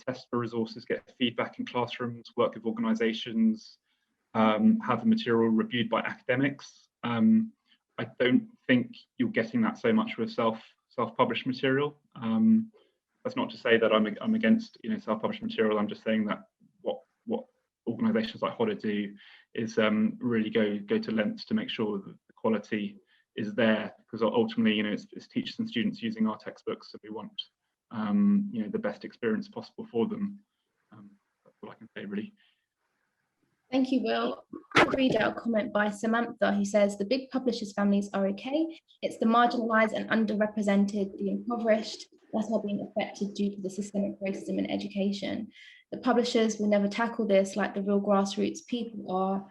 test for resources, get feedback in classrooms, work with organisations, have the material reviewed by academics. I don't think you're getting that so much with self-published material. That's not to say that I'm against self-published material. I'm just saying that what organisations like Hodder do is really go to lengths to make sure that the quality is there, because ultimately it's teachers and students using our textbooks, so we want the best experience possible for them. That's all I can say, really. Thank you, Will. I'll read out a comment by Samantha, who says, the big publishers' families are okay. It's the marginalised and underrepresented, the impoverished, that are being affected due to the systemic racism in education. The publishers will never tackle this like the real grassroots people are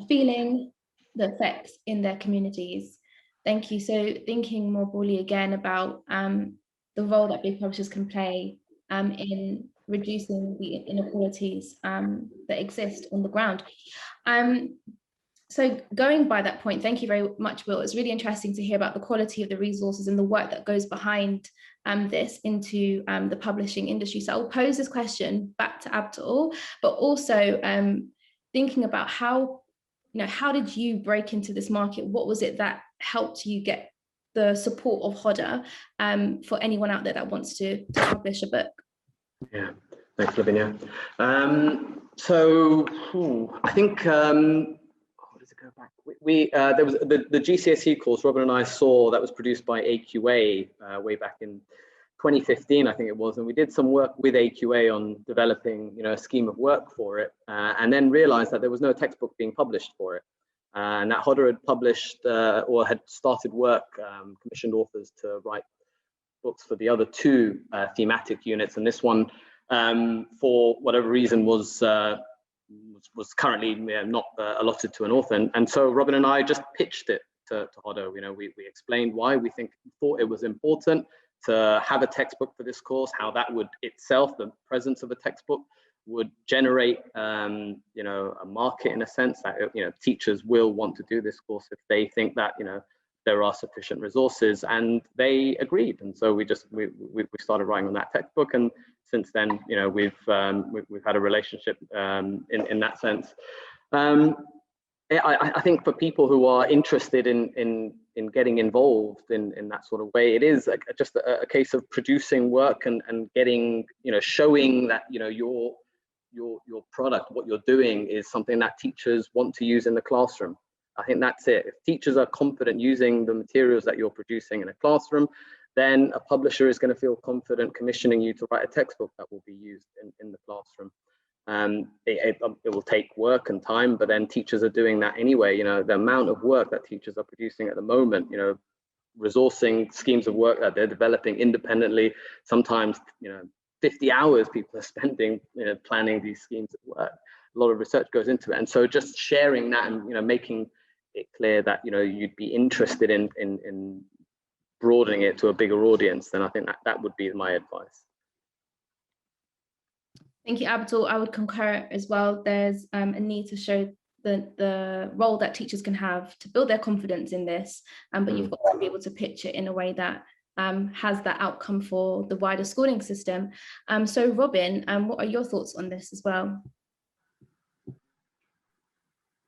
feeling the effects in their communities. Thank you. So thinking more broadly again about the role that big publishers can play in reducing the inequalities that exist on the ground. So going by that point, thank you very much, Will. It's really interesting to hear about the quality of the resources and the work that goes behind this into the publishing industry. So I'll pose this question back to Abdul, but also thinking about how did you break into this market? What was it that helped you get the support of Hodder for anyone out there that wants to publish a book? Yeah, thanks, Lavinya. I think, does it go back? There was the GCSE course Robin and I saw that was produced by AQA way back in 2015, I think it was, and we did some work with AQA on developing, a scheme of work for it, and then realized that there was no textbook being published for it. And that Hodder had published or had started work, commissioned authors to write books for the other two thematic units, and this one, for whatever reason, was currently not allotted to an author. And so Robin and I just pitched it to Hodder. We explained why we thought it was important to have a textbook for this course, how that would itself, the presence of a textbook, would generate a market, in a sense, that teachers will want to do this course if they think that there are sufficient resources, and they agreed. And so we started writing on that textbook, and since then we've had a relationship in that sense. I think for people who are interested in getting involved in that sort of way, it is just a case of producing work and getting, showing that your product, what you're doing, is something that teachers want to use in the classroom. I think that's it. If teachers are confident using the materials that you're producing in a classroom, then a publisher is going to feel confident commissioning you to write a textbook that will be used in the classroom. It will take work and time, but then teachers are doing that anyway. The amount of work that teachers are producing at the moment, resourcing schemes of work that they're developing independently, sometimes 50 hours people are spending planning these schemes of work. A lot of research goes into it, and so just sharing that and making it clear that you'd be interested in broadening it to a bigger audience, then I think that would be my advice. Thank you, Abdul. I would concur as well. There's a need to show the role that teachers can have to build their confidence in this, but you've got to be able to pitch it in a way that has that outcome for the wider schooling system. So Robin, what are your thoughts on this as well?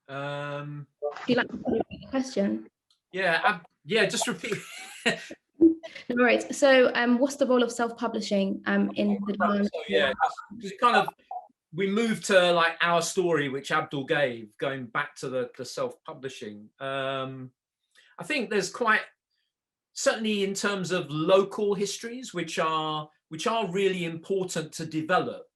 Would you like to repeat the question? Yeah, just repeat. No worries. So what's the role of self-publishing in the development? So, yeah, we moved to like our story, which Abdul gave, going back to the self-publishing. I think there's quite, certainly in terms of local histories, which are really important to develop.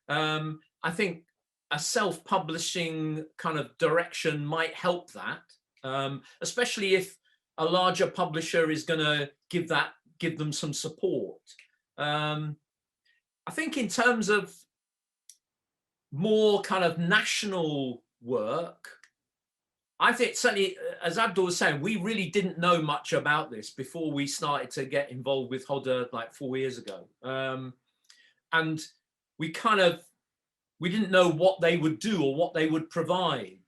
I think a self-publishing kind of direction might help that, especially if a larger publisher is going to give them some support. I think in terms of more kind of national work, I think certainly, as Abdul was saying, we really didn't know much about this before we started to get involved with Hodder like 4 years ago. And we didn't know what they would do or what they would provide.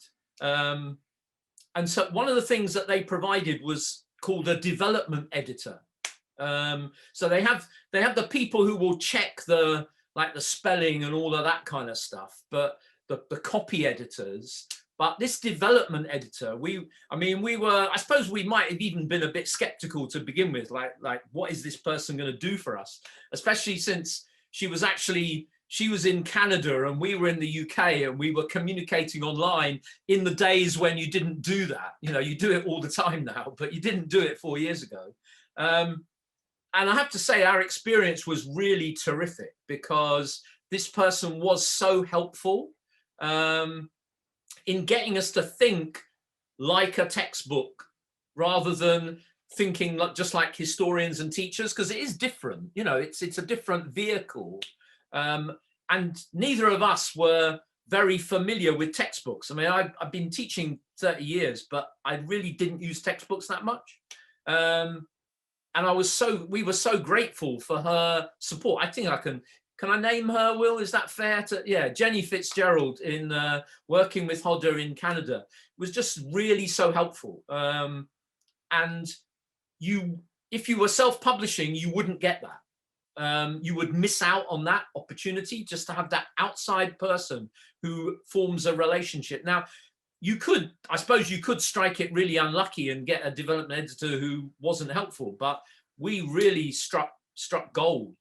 And so one of the things that they provided was called a development editor. So they have the people who will check the spelling and all of that kind of stuff, but the copy editors. But this development editor, I suppose we might have even been a bit skeptical to begin with, like what is this person going to do for us? Especially since she was in Canada and we were in the UK, and we were communicating online in the days when you didn't do that. You do it all the time now, but you didn't do it 4 years ago. And I have to say, our experience was really terrific, because this person was so helpful in getting us to think like a textbook rather than thinking just like historians and teachers, because it is different. It's a different vehicle. And neither of us were very familiar with textbooks. I mean, I've been teaching 30 years, but I really didn't use textbooks that much. And we were so grateful for her support. I think can I name her, Will? Is that fair to, yeah, Jenny Fitzgerald in working with Hodder in Canada was just really so helpful. And if you were self-publishing, you wouldn't get that. You would miss out on that opportunity just to have that outside person who forms a relationship. Now, I suppose you could strike it really unlucky and get a development editor who wasn't helpful, but we really struck gold,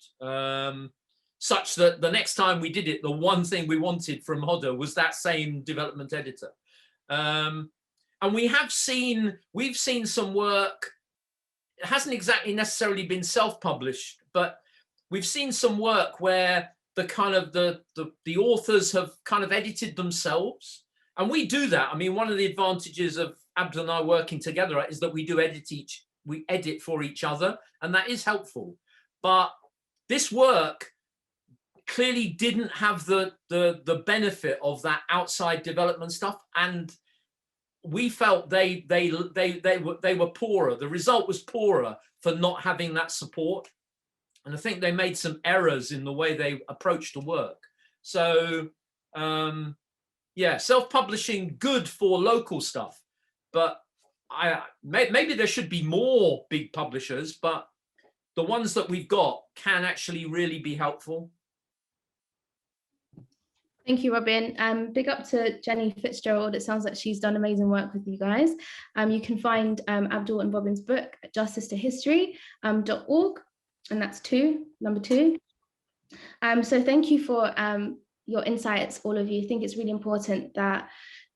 such that the next time we did it, the one thing we wanted from Hodder was that same development editor. And we've seen some work. It hasn't exactly necessarily been self-published, but we've seen some work where the kind of the authors have kind of edited themselves, and we do that. I mean, one of the advantages of Abdul and I working together is that we edit for each other, and that is helpful. But this work clearly didn't have the benefit of that outside development stuff, and we felt they were poorer. The result was poorer for not having that support, and I think they made some errors in the way they approached the work. So yeah, self-publishing good for local stuff, but maybe there should be more big publishers, but the ones that we've got can actually really be helpful. Thank you, Robin. Big up to Jenny Fitzgerald. It sounds like she's done amazing work with you guys. You can find Abdul and Robin's book at justicetohistory.org, and that's number 2. So thank you for your insights, all of you. I think it's really important that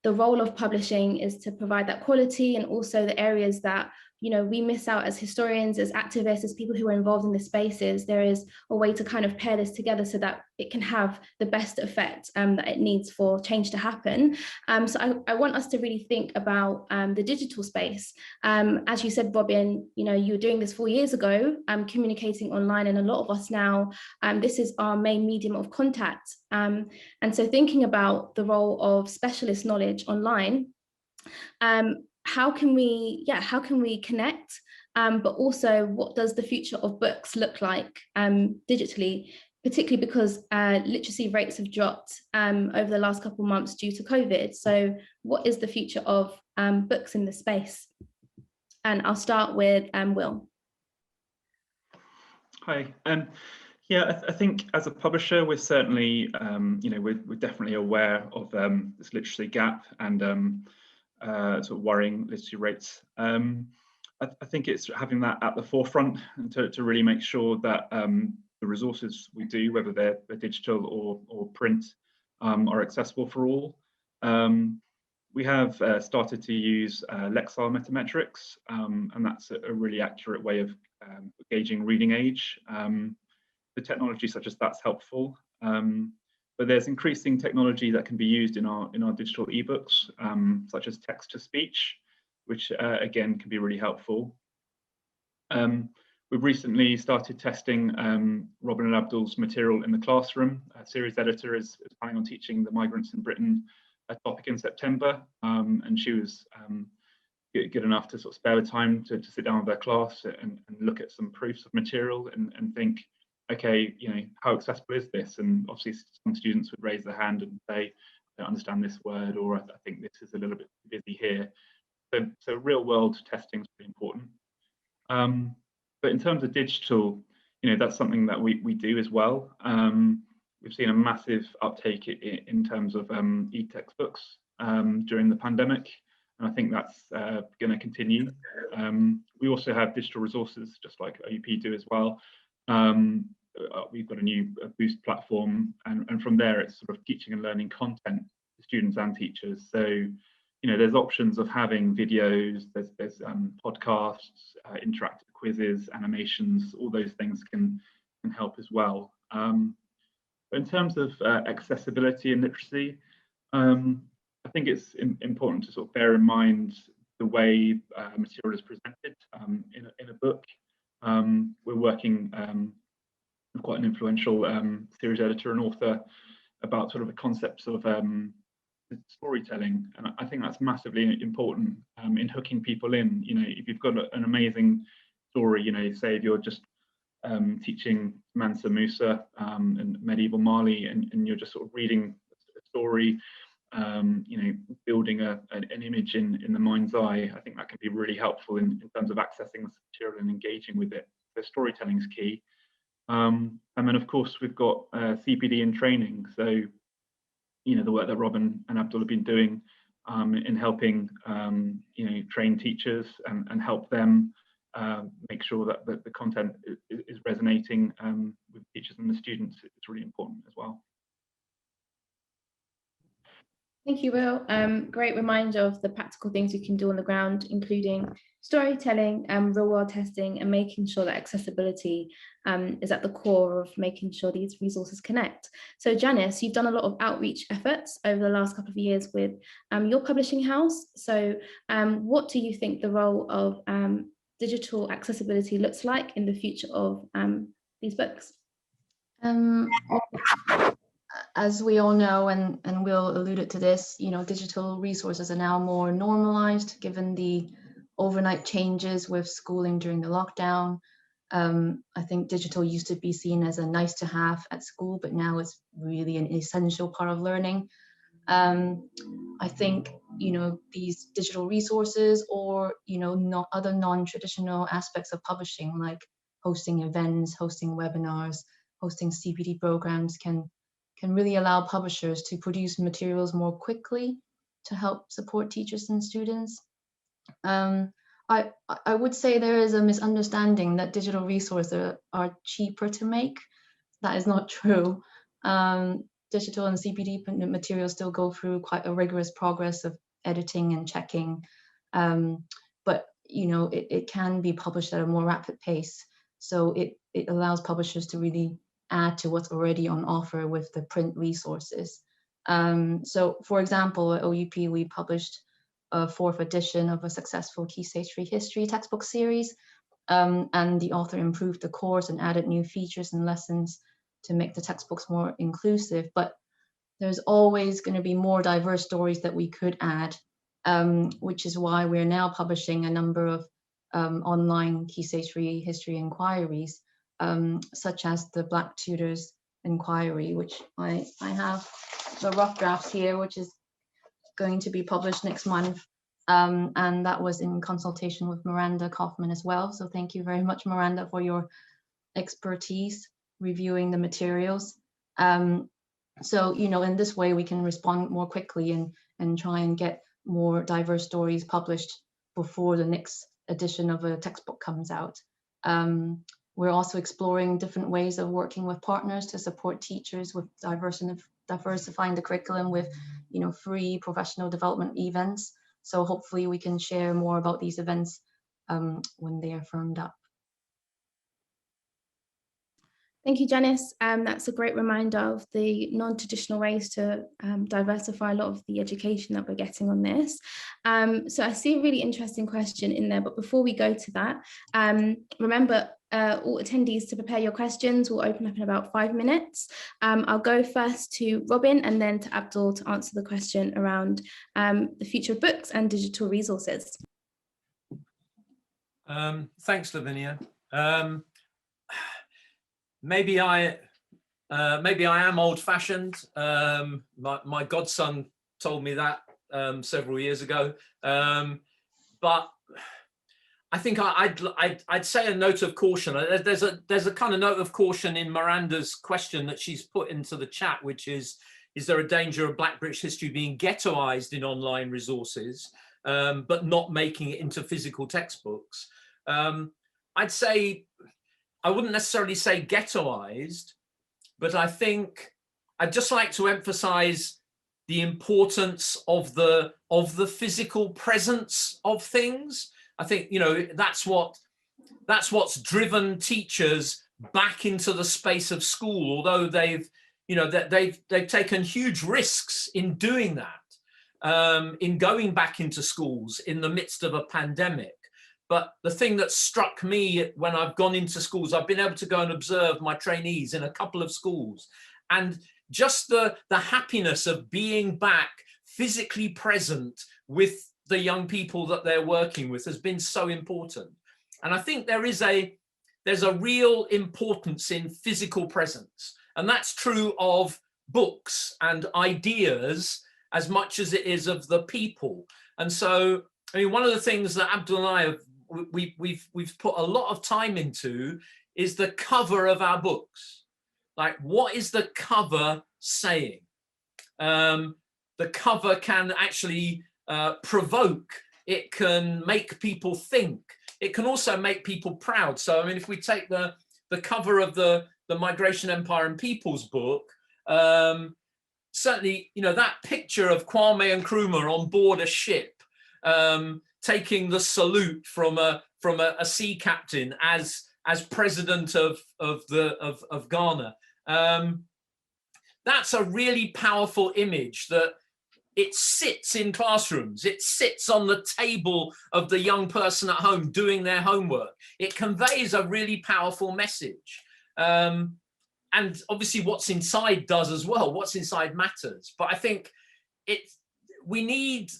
the role of publishing is to provide that quality, and also the areas that, you know, we miss out as historians, as activists, as people who are involved in the spaces. There is a way to kind of pair this together so that it can have the best effect that it needs for change to happen. So I want us to really think about the digital space. As you said, Robin, you know, you were doing this 4 years ago, communicating online, and a lot of us now, this is our main medium of contact. And so thinking about the role of specialist knowledge online, how can we connect, but also what does the future of books look like digitally, particularly because literacy rates have dropped over the last couple of months due to COVID. So what is the future of books in this space? And I'll start with Will. Hi. Yeah, I think as a publisher, we're certainly, you know, we're definitely aware of this literacy gap and sort of worrying literacy rates. I think it's having that at the forefront, and to really make sure that the resources we do, whether they're digital or print, are accessible for all. We have started to use Lexile metametrics, and that's a really accurate way of gauging reading age. The technology such as that's helpful. But there's increasing technology that can be used in our digital ebooks, such as text to speech, which again can be really helpful. We've recently started testing Robin and Abdul's material in the classroom. Series editor is planning on teaching the Migrants in Britain topic in September, and she was good enough to sort of spare the time to sit down with their class and look at some proofs of material and think, okay, you know, how accessible is this? And obviously some students would raise their hand and say, I don't understand this word, or I think this is a little bit busy here. So real world testing is really important. But in terms of digital, you know, that's something that we do as well. We've seen a massive uptake in terms of e-textbooks during the pandemic, and I think that's going to continue. We also have digital resources, just like OUP do as well. We've got a new Boost platform, and from there it's sort of teaching and learning content to students and teachers. So, you know, there's options of having videos, there's podcasts, interactive quizzes, animations, all those things can help as well. But in terms of accessibility and literacy, I think it's important to sort of bear in mind the way material is presented in a book. We're working with quite an influential series editor and author about sort of the concepts of storytelling, and I think that's massively important in hooking people in. You know, if you've got an amazing story, you know, say if you're just teaching Mansa Musa and medieval Mali, and you're just sort of reading a story, you know, building an image in the mind's eye, I think that can be really helpful in terms of accessing the material and engaging with it. So storytelling is key. And then of course we've got CPD in training. So, you know, the work that Robin and Abdul have been doing in helping, you know, train teachers and help them make sure that the content is resonating with teachers and the students. It's really important as well. Thank you, Will. Great reminder of the practical things we can do on the ground, including storytelling, real world testing, and making sure that accessibility is at the core of making sure these resources connect. So Janice, you've done a lot of outreach efforts over the last couple of years with your publishing house. So what do you think the role of digital accessibility looks like in the future of these books? As we all know, and Will alluded to this, digital resources are now more normalized given the overnight changes with schooling during the lockdown. I think digital used to be seen as a nice to have at school, but now it's really an essential part of learning. I think, these digital resources or, other non-traditional aspects of publishing, like hosting events, hosting webinars, hosting CPD programs can really allow publishers to produce materials more quickly to help support teachers and students. I would say there is a misunderstanding that digital resources are cheaper to make. That is not true. Digital and CPD materials still go through quite a rigorous progress of editing and checking, but it can be published at a more rapid pace. So it allows publishers to really add to what's already on offer with the print resources. So for example, at OUP, we published a 4th edition of a successful Key Stage 3 history textbook series, and the author improved the course and added new features and lessons to make the textbooks more inclusive. But there's always going to be more diverse stories that we could add, which is why we're now publishing a number of online Key Stage 3 history inquiries, such as the Black Tutors inquiry, which I have the rough drafts here, which is going to be published next month. And that was in consultation with Miranda Kaufman as well. So thank you very much, Miranda, for your expertise reviewing the materials. So, in this way we can respond more quickly and try and get more diverse stories published before the next edition of a textbook comes out. We're also exploring different ways of working with partners to support teachers with diversifying the curriculum with, free professional development events. So hopefully we can share more about these events when they are firmed up. Thank you, Janice. That's a great reminder of the non-traditional ways to diversify a lot of the education that we're getting on this. So I see a really interesting question in there, but before we go to that, remember all attendees to prepare your questions. We'll open up in about 5 minutes. I'll go first to Robin and then to Abdul to answer the question around the future of books and digital resources. Thanks, Lavinya. Maybe I am old-fashioned. My godson told me that several years ago. But I think I'd say a note of caution. There's a kind of note of caution in Miranda's question that she's put into the chat, which is there a danger of Black British history being ghettoized in online resources, but not making it into physical textbooks? I'd say, I wouldn't necessarily say ghettoized, but I think I'd just like to emphasize the importance of the physical presence of things. I think, that's what's driven teachers back into the space of school, although they've taken huge risks in doing that, in going back into schools in the midst of a pandemic. But the thing that struck me when I've gone into schools, I've been able to go and observe my trainees in a couple of schools, and just the happiness of being back physically present with the young people that they're working with has been so important. And I think there's a real importance in physical presence. And that's true of books and ideas as much as it is of the people. And so, one of the things that Abdul and I have, we've put a lot of time into is the cover of our books. Like, what is the cover saying? The cover can actually provoke. It can make people think. It can also make people proud. So, if we take the cover of the Migration, Empire and Peoples book, certainly, you know, that picture of Kwame Nkrumah on board a ship, taking the salute from a sea captain as president of Ghana. That's a really powerful image that it sits in classrooms. It sits on the table of the young person at home doing their homework. It conveys a really powerful message. And obviously what's inside does as well. What's inside matters. But I think we need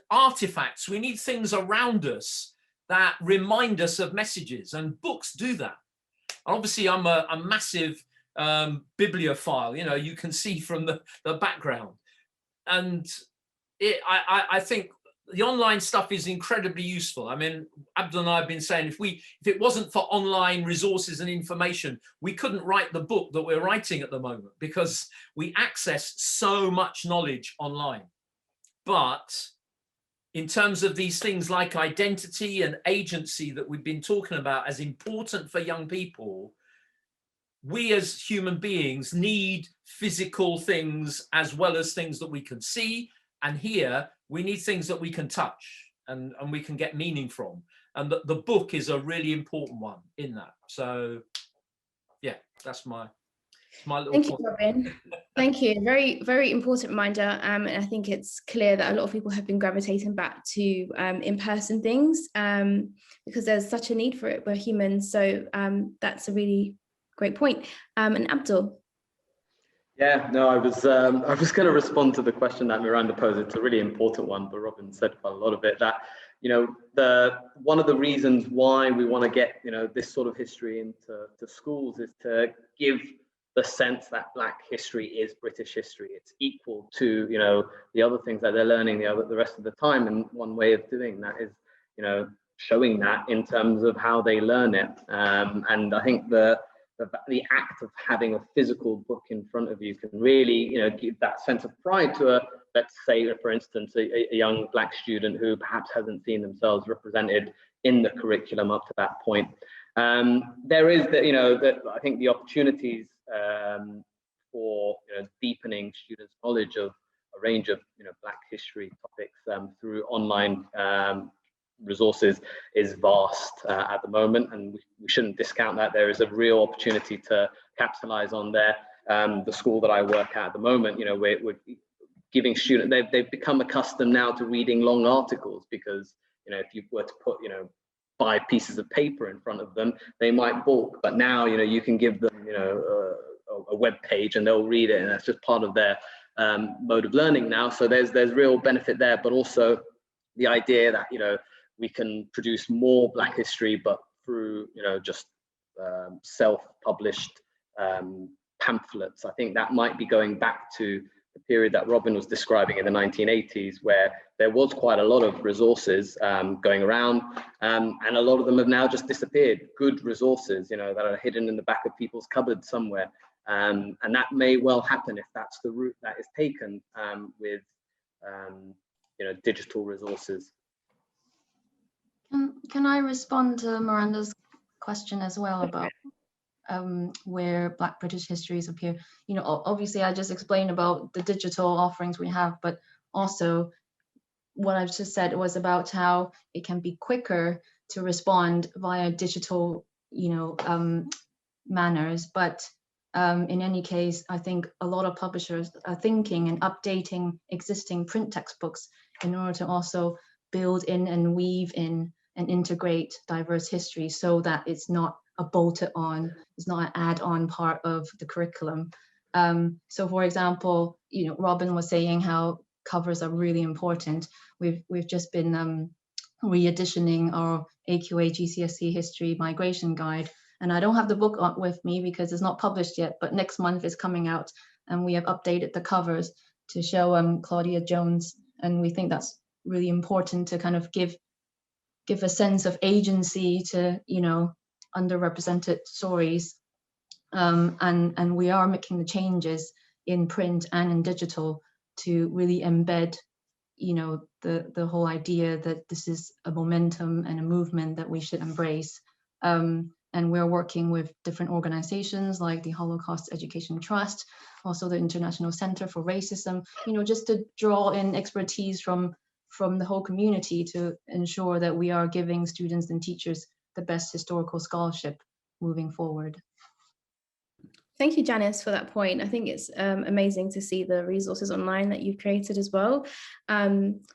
artifacts. We need things around us that remind us of messages, and books do that. Obviously, I'm a massive bibliophile. You know, you can see from the background, and I think the online stuff is incredibly useful. I mean, Abdul and I have been saying if it wasn't for online resources and information, we couldn't write the book that we're writing at the moment, because we access so much knowledge online. But in terms of these things like identity and agency that we've been talking about as important for young people, we as human beings need physical things as well as things that we can see and hear. We need things that we can touch and we can get meaning from. And the book is a really important one in that. So yeah, that's my little Thank point. you, Robin. Thank you. Very, very important reminder. And I think it's clear that a lot of people have been gravitating back to in-person things because there's such a need for it. We're humans. So that's a really great point. And Abdul. Yeah, no, I was going to respond to the question that Miranda posed. It's a really important one, but Robin said quite a lot of it. That, you know, one of the reasons why we want to get, you know, this sort of history into schools is to give the sense that Black history is British history. It's equal to, you know, the other things that they're learning the rest of the time. And one way of doing that is, you know, showing that in terms of how they learn it. And I think the act of having a physical book in front of you can really, you know, give that sense of pride to let's say, for instance, a young Black student who perhaps hasn't seen themselves represented in the curriculum up to that point. There is I think the opportunities for, you know, deepening students' knowledge of a range of, you know, Black history topics through online resources is vast at the moment, and we shouldn't discount that. There is a real opportunity to capitalize on there. The school that I work at the moment, you know, we're giving students, they've become accustomed now to reading long articles, because, you know, if you were to put, you know, 5 pieces of paper in front of them, they might balk. But now, you know, you can give them, you know, a web page and they'll read it, and that's just part of their mode of learning now. So there's real benefit there, but also the idea that, you know, we can produce more Black history, but through, you know, just self-published pamphlets. I think that might be going back to the period that Robin was describing in the 1980s, where there was quite a lot of resources going around, and a lot of them have now just disappeared. Good resources, you know, that are hidden in the back of people's cupboards somewhere. And that may well happen if that's the route that is taken with, you know, digital resources. Can I respond to Miranda's question as well about where Black British histories appear? You know, obviously I just explained about the digital offerings we have, but also what I've just said was about how it can be quicker to respond via digital, you know, manners. But in any case, I think a lot of publishers are thinking and updating existing print textbooks in order to also build in and weave in and integrate diverse history, so that it's not a bolted on, it's not an add-on part of the curriculum. So for example, you know, Robin was saying how covers are really important. We've just been re-editioning our AQA GCSE History Migration Guide, and I don't have the book with me because it's not published yet, but next month it's coming out, and we have updated the covers to show Claudia Jones, and we think that's really important to kind of give a sense of agency to, you know, underrepresented stories, and we are making the changes in print and in digital to really embed, you know, the whole idea that this is a momentum and a movement that we should embrace. And And we're working with different organizations like the Holocaust Education Trust, also the International Center for Racism, just to draw in expertise from the whole community to ensure that we are giving students and teachers the best historical scholarship moving forward. Thank you, Janice, for that point. I think it's amazing to see the resources online that you've created as well.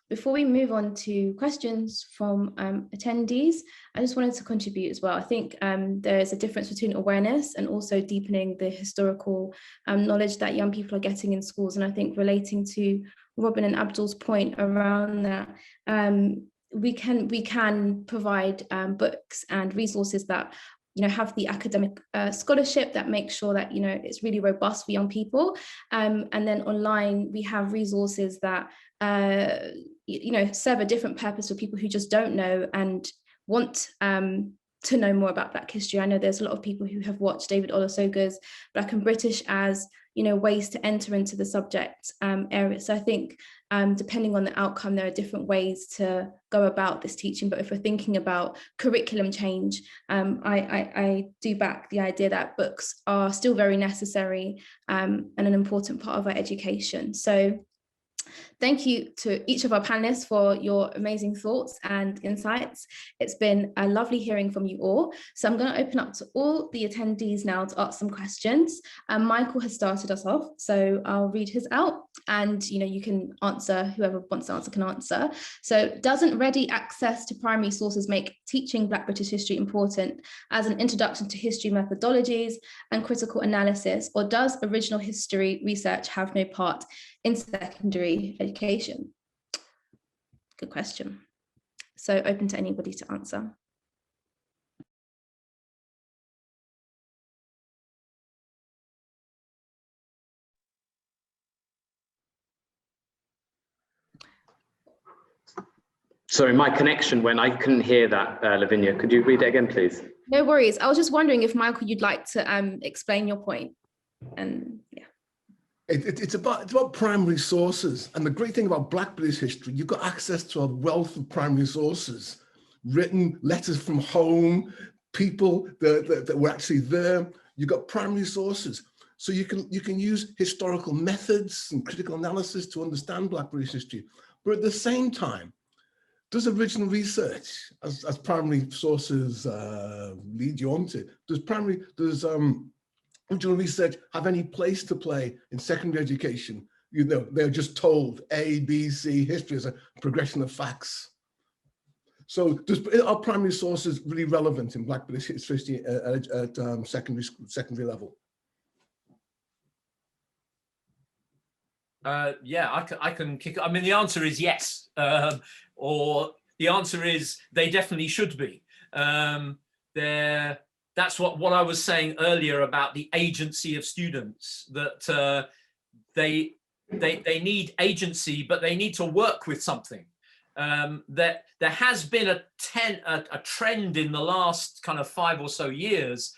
Before we move on to questions from attendees, I just wanted to contribute as well. I think there is a difference between awareness and also deepening the historical knowledge that young people are getting in schools. And I think relating to Robin and Abdul's point around that, we can provide books and resources that have the academic scholarship that makes sure that it's really robust for young people, and then online we have resources that serve a different purpose for people who just don't know and want to know more about Black history. I know there's a lot of people who have watched David Olusoga's Black and British as ways to enter into the subject area. So I think depending on the outcome, there are different ways to go about this teaching. But if we're thinking about curriculum change, I do back the idea that books are still very necessary and an important part of our education. So thank you to each of our panelists for your amazing thoughts and insights. It's been a lovely hearing from you all. So I'm going to open up to all the attendees now to ask some questions. Michael has started us off, so I'll read his out, and you can answer, whoever wants to answer can answer. So, doesn't ready access to primary sources make teaching Black British history important as an introduction to history methodologies and critical analysis, or does original history research have no part in secondary education? Good question. So open to anybody to answer. Sorry, my connection went. I couldn't hear that, Lavinya. Could you read it again, please? No worries. I was just wondering if, Michael, you'd like to explain your point. And yeah. It's about primary sources. And the great thing about Black British history, you've got access to a wealth of primary sources, written letters from home, people that were actually there. You've got primary sources. So you can use historical methods and critical analysis to understand Black British history. But at the same time, does original research, as primary sources lead you on to, does original research have any place to play in secondary education? They're just told A, B, C, history is a progression of facts. So are primary sources really relevant in Black British history at secondary level? Yeah, I can kick it. I mean, the answer is yes, or the answer is they definitely should be. That's what I was saying earlier about the agency of students, that they need agency, but they need to work with something. That there has been a trend in the last kind of 5 or so years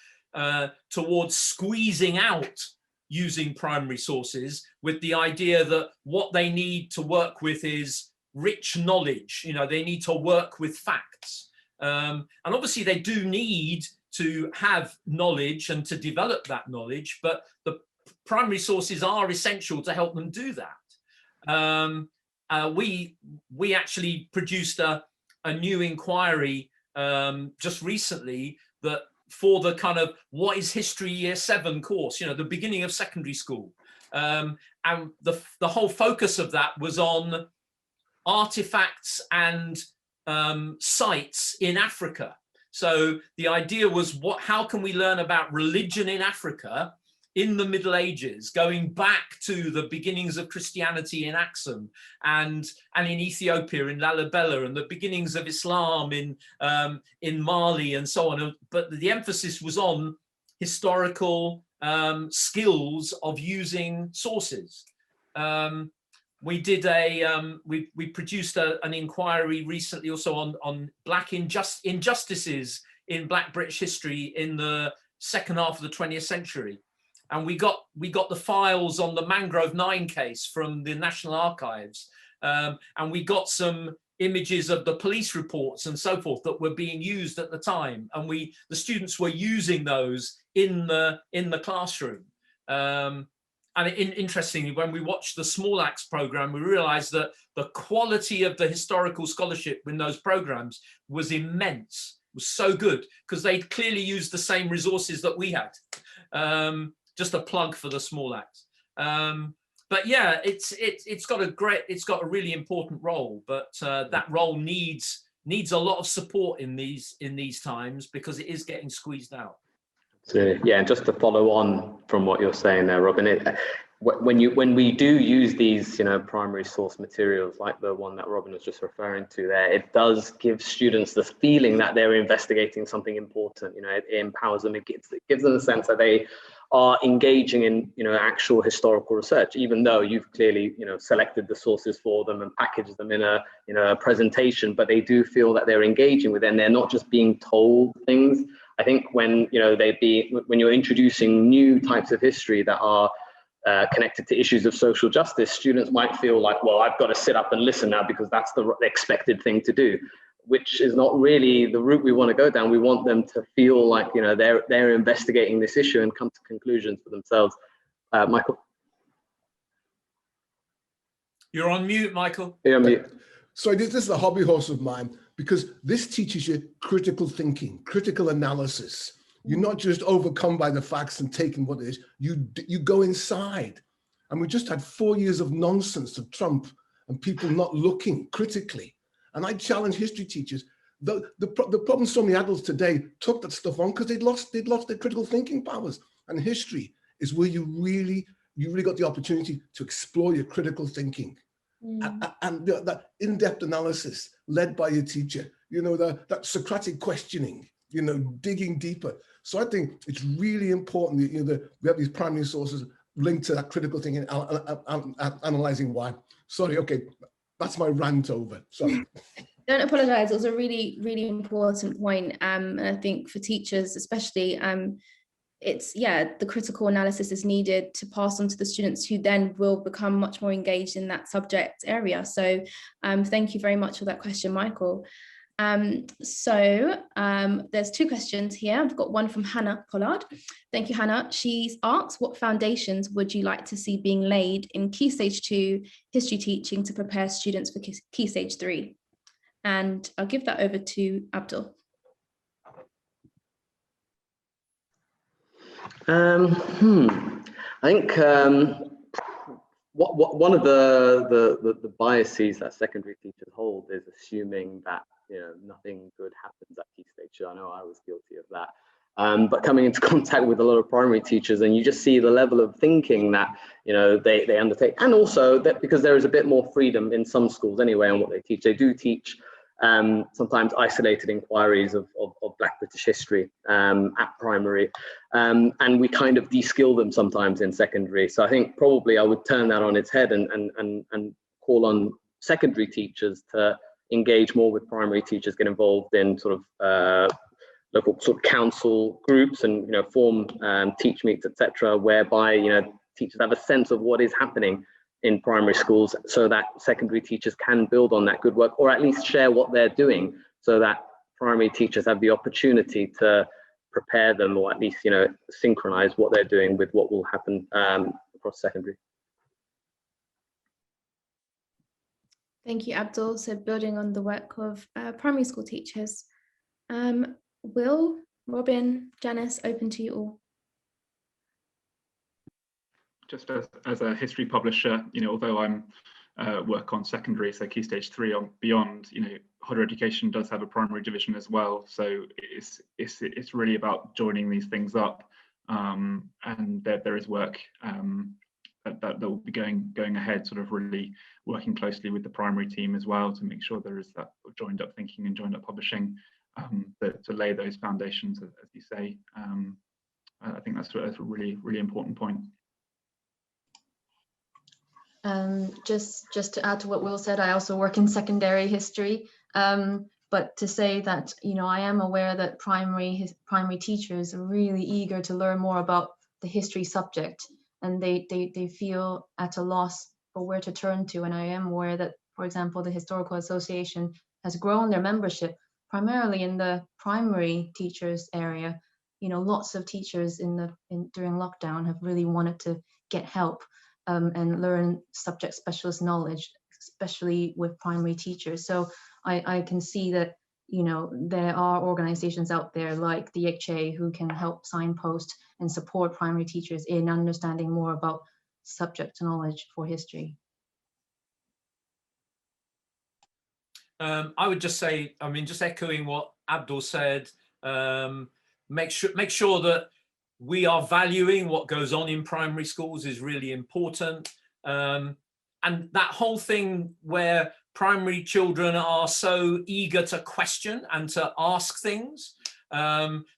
towards squeezing out using primary sources, with the idea that what they need to work with is rich knowledge. They need to work with facts. And obviously they do need to have knowledge and to develop that knowledge, but the primary sources are essential to help them do that. We actually produced a new inquiry just recently that for the kind of what is history year 7 course, the beginning of secondary school. And the whole focus of that was on artifacts and sites in Africa. So the idea was, how can we learn about religion in Africa in the Middle Ages, going back to the beginnings of Christianity in Aksum and in Ethiopia, in Lalibela, and the beginnings of Islam in Mali and so on. But the emphasis was on historical skills of using sources. We did we produced an inquiry recently also on Black injustices in Black British history in the second half of the 20th century. And we got the files on the Mangrove 9 case from the National Archives. And we got some images of the police reports and so forth that were being used at the time, and the students were using those in the classroom. And interestingly, when we watched the Small Axe program, we realized that the quality of the historical scholarship in those programs was immense, was so good, because they'd clearly used the same resources that we had. Just a plug for the Small Axe. But yeah, it's got a really important role, but that role needs a lot of support in these times, because it is getting squeezed out. Absolutely. Yeah, and just to follow on from what you're saying there, Robin, when we do use these, primary source materials like the one that Robin was just referring to there, it does give students the feeling that they're investigating something important. It empowers them. It gives them the sense that they are engaging in, actual historical research, even though you've clearly, selected the sources for them and packaged them in a presentation, but they do feel that they're engaging with them. They're not just being told things. I think when when you're introducing new types of history that are connected to issues of social justice, students might feel like, well, I've got to sit up and listen now because that's the expected thing to do, which is not really the route we want to go down. We want them to feel like they're investigating this issue and come to conclusions for themselves. Michael, you're on mute, Michael. You're on mute. So this is a hobby horse of mine, because this teaches you critical thinking, critical analysis. You're not just overcome by the facts and taking what it is. You go inside. And we just had 4 years of nonsense of Trump and people not looking critically. And I challenge history teachers. The problem so many adults today took that stuff on because they'd lost their critical thinking powers. And history is where you really got the opportunity to explore your critical thinking. And that in-depth analysis led by your teacher, that Socratic questioning, digging deeper. So I think it's really important that we have these primary sources linked to that critical thinking, analyzing why. Sorry, okay, that's my rant over. Sorry. Don't apologize. It was a really, really important point. And I think for teachers, especially, the critical analysis is needed to pass on to the students, who then will become much more engaged in that subject area. So thank you very much for that question, Michael. There's two questions here. I've got one from Hannah Pollard. Thank you, Hannah. She's asked, what foundations would you like to see being laid in Key Stage 2 history teaching to prepare students for Key Stage 3? And I'll give that over to Abdul. I think one of the biases that secondary teachers hold is assuming that nothing good happens at Key Stage 2. I know I was guilty of that. But coming into contact with a lot of primary teachers, and you just see the level of thinking that they undertake, and also that because there is a bit more freedom in some schools anyway on what they teach. They do teach sometimes isolated inquiries of Black British history at primary, and we kind of de-skill them sometimes in secondary. So I think probably I would turn that on its head and call on secondary teachers to engage more with primary teachers, get involved in sort of local sort of council groups and form teach meets, etc., whereby teachers have a sense of what is happening in primary schools, so that secondary teachers can build on that good work, or at least share what they're doing, so that primary teachers have the opportunity to prepare them, or at least synchronize what they're doing with what will happen across secondary. Thank you, Abdul. So building on the work of primary school teachers. Will, Robin, Janice, open to you all. Just as a history publisher, although I'm work on secondary, so Key Stage 3 on beyond, Hodder Education does have a primary division as well. So it's really about joining these things up, and there is work that will be going ahead, sort of really working closely with the primary team as well to make sure there is that joined up thinking and joined up publishing to lay those foundations, as you say. I think that's a really, really important point. Just to add to what Will said, I also work in secondary history, but to say that I am aware that primary teachers are really eager to learn more about the history subject, and they feel at a loss for where to turn to, and I am aware that for example, the Historical Association has grown their membership primarily in the primary teachers area. You know, lots of teachers during lockdown have really wanted to get help and learn subject specialist knowledge, especially with primary teachers. So I can see that, you know, there are organizations out there like the HA who can help signpost and support primary teachers in understanding more about subject knowledge for history. I would just say, I mean, just echoing what Abdul said, make sure that we are valuing what goes on in primary schools is really important. And that whole thing where primary children are so eager to question and to ask things.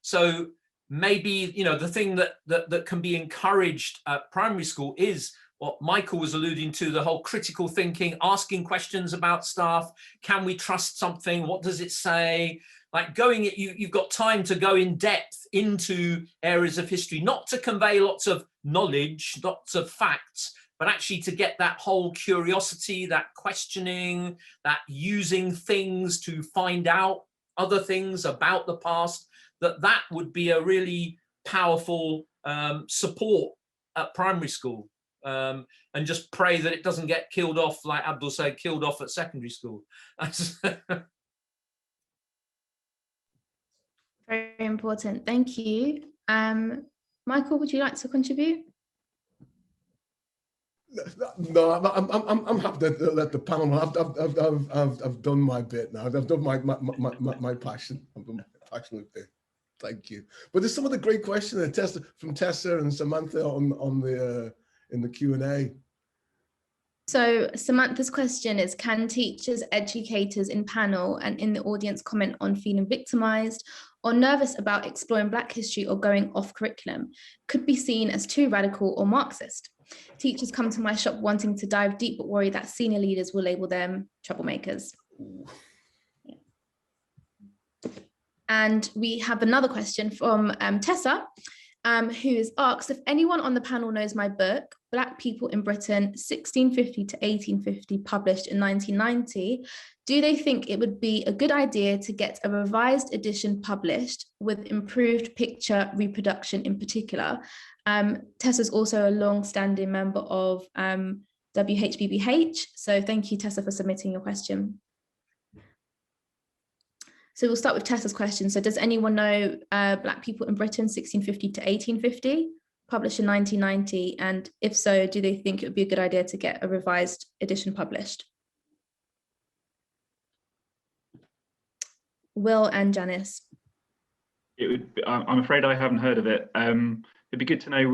So maybe, you know, the thing that can be encouraged at primary school is what Michael was alluding to, the whole critical thinking, asking questions about stuff. Can we trust something? What does it say? Like you've got time to go in depth into areas of history, not to convey lots of knowledge, lots of facts, but actually to get that whole curiosity, that questioning, that using things to find out other things about the past, that would be a really powerful support at primary school. And just pray that it doesn't get killed off, like Abdul said, killed off at secondary school. Very important, thank you. Michael, would you like to contribute? No, I'm happy to let the panel. I've done my bit now. I've done my passion. I've done my passionate bit. Thank you. But there's some of the great questions from Tessa and Samantha in the Q&A. So Samantha's question is, can teachers, educators in panel and in the audience comment on feeling victimized or nervous about exploring Black history or going off curriculum? Could be seen as too radical or Marxist. Teachers come to my shop wanting to dive deep but worry that senior leaders will label them troublemakers. Yeah. And we have another question from Tessa, who is asked, if anyone on the panel knows my book, Black People in Britain, 1650 to 1850, published in 1990, do they think it would be a good idea to get a revised edition published with improved picture reproduction in particular? Tessa's also a long-standing member of WHBBH, so thank you, Tessa, for submitting your question. So we'll start with Tessa's question. So does anyone know Black People in Britain, 1650 to 1850, published in 1990? And if so, do they think it would be a good idea to get a revised edition published? Will and Janice. It would be, I'm afraid I haven't heard of it. It'd be good to know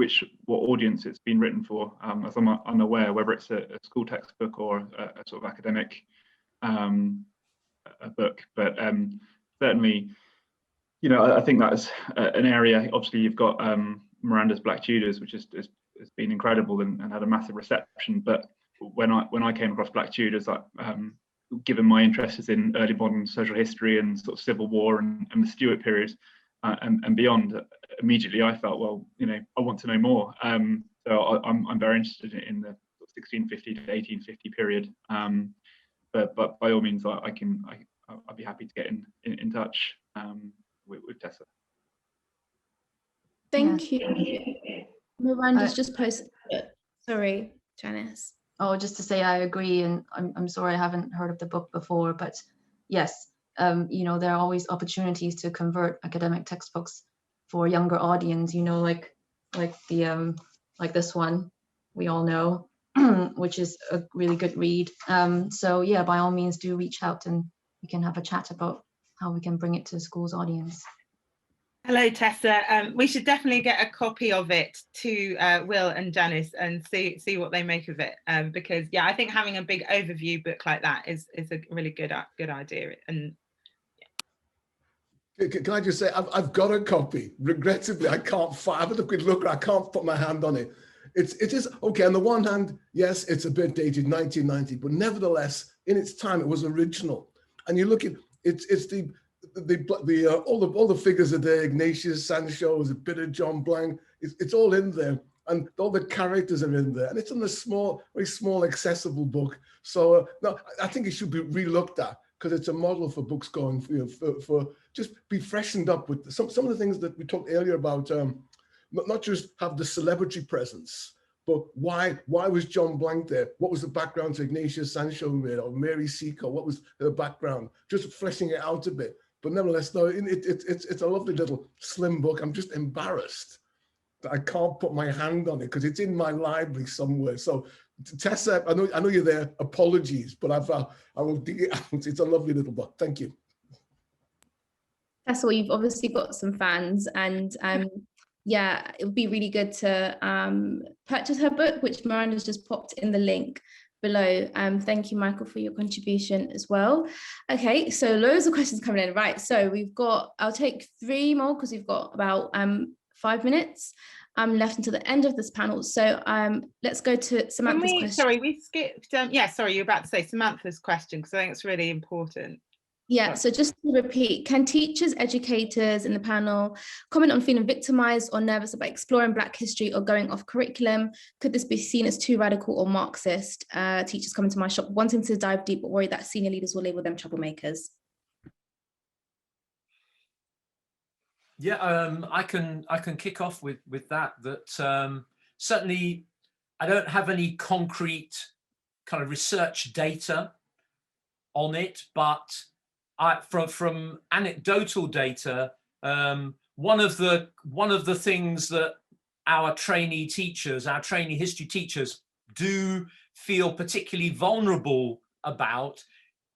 what audience it's been written for, as I'm unaware whether it's a school textbook or a sort of academic a book, but certainly, you know, I think that's an area. Obviously, you've got Miranda's Black Tudors, which has been incredible and had a massive reception. But when I came across Black Tudors, given my interests in early modern social history and sort of Civil War and the Stuart period and beyond, immediately I felt, well, you know, I want to know more. So I'm very interested in the 1650 to 1850 period. But by all means, I'd be happy to get in touch with Tessa. Thank you. Miranda's just posted it. Sorry, Janice. Oh, just to say I agree, and I'm sorry I haven't heard of the book before, but yes, you know, there are always opportunities to convert academic textbooks for a younger audience, you know, like this one we all know, which is a really good read. So yeah, by all means do reach out and we can have a chat about how we can bring it to the school's audience. Hello, Tessa. We should definitely get a copy of it to Will and Janice and see what they make of it. Because yeah, I think having a big overview book like that is a really good idea. And yeah. Can I just say I've got a copy. Regrettably, I can't find. I've had a quick look. I can't put my hand on it. It is okay. On the one hand, yes, it's a bit dated, 1990, but nevertheless, in its time, it was original. And you look at it's all the figures are there. Ignatius, Sancho, a bit of John Blanc. It's all in there. and all the characters are in there, and it's in a small, very small, accessible book. So no, I think it should be re-looked at, because it's a model for books going, for just be freshened up with some of the things that we talked earlier about, not just have the celebrity presence, but why was John Blank there? What was the background to Ignatius Sancho or Mary Seeker? What was her background? Just fleshing it out a bit. But nevertheless, no, it's a lovely little slim book. I'm just embarrassed that I can't put my hand on it because it's in my library somewhere. So Tessa, I know you're there. Apologies, but I will dig it out. It's a lovely little book. Thank you. Tessa, well, you've obviously got some fans, and yeah, it would be really good to purchase her book, which Miranda's just popped in the link below. Thank you, Michael, for your contribution as well. Okay, so loads of questions coming in. Right, so I'll take 3 more because we've got about 5 minutes left until the end of this panel. So let's go to Samantha's question. Sorry, we skipped. Yeah, sorry, you're about to say Samantha's question because I think it's really important. Yeah, so just to repeat, can teachers, educators in the panel comment on feeling victimized or nervous about exploring Black history or going off curriculum? Could this be seen as too radical or Marxist? Teachers coming to my shop wanting to dive deep but worried that senior leaders will label them troublemakers. Yeah, I can kick off with that. Certainly, I don't have any concrete kind of research data on it, but from anecdotal data, one of the things that our trainee history teachers do feel particularly vulnerable about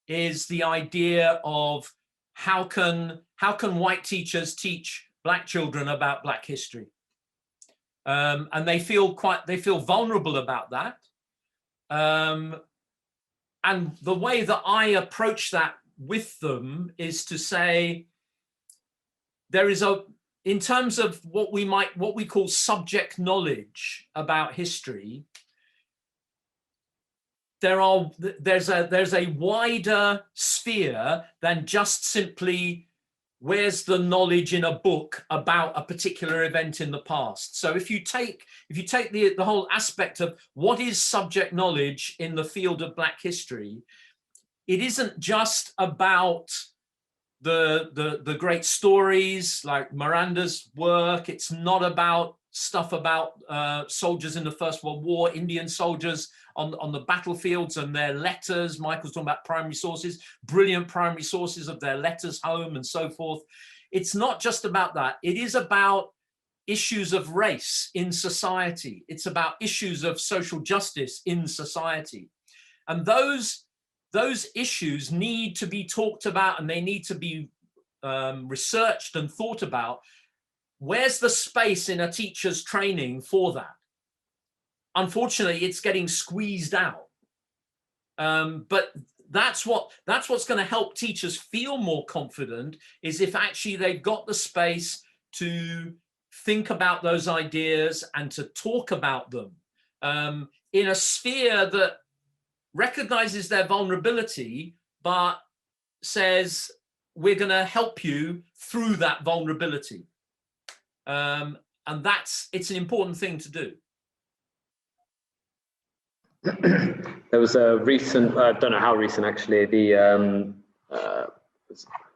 is the idea of how can white teachers teach Black children about Black history, and they feel vulnerable about that. And the way that I approach that with them is to say, there is in terms of what we call subject knowledge about history, there's a wider sphere than just simply where's the knowledge in a book about a particular event in the past. So if you take the whole aspect of what is subject knowledge in the field of Black history, it isn't just about the great stories like Miranda's work. It's not about stuff about soldiers in the First World War, Indian soldiers on the battlefields and their letters. Michael's talking about primary sources, brilliant primary sources of their letters home and so forth. It's not just about that. It is about issues of race in society. It's about issues of social justice in society. And those issues need to be talked about, and they need to be researched and thought about. Where's the space in a teacher's training for that? Unfortunately, it's getting squeezed out. But that's what's going to help teachers feel more confident, is if actually they've got the space to think about those ideas and to talk about them in a sphere that recognizes their vulnerability, but says, we're going to help you through that vulnerability. And it's an important thing to do. There was a recent, I don't know how recent actually, what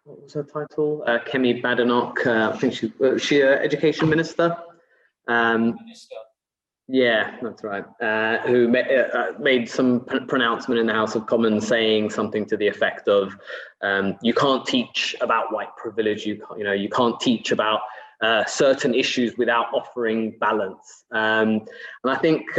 was her title? Kemi Badenoch, I think she education minister. Yeah, that's right. Who made some pronouncement in the House of Commons saying something to the effect of, you can't teach about white privilege, you can't teach about certain issues without offering balance. And I think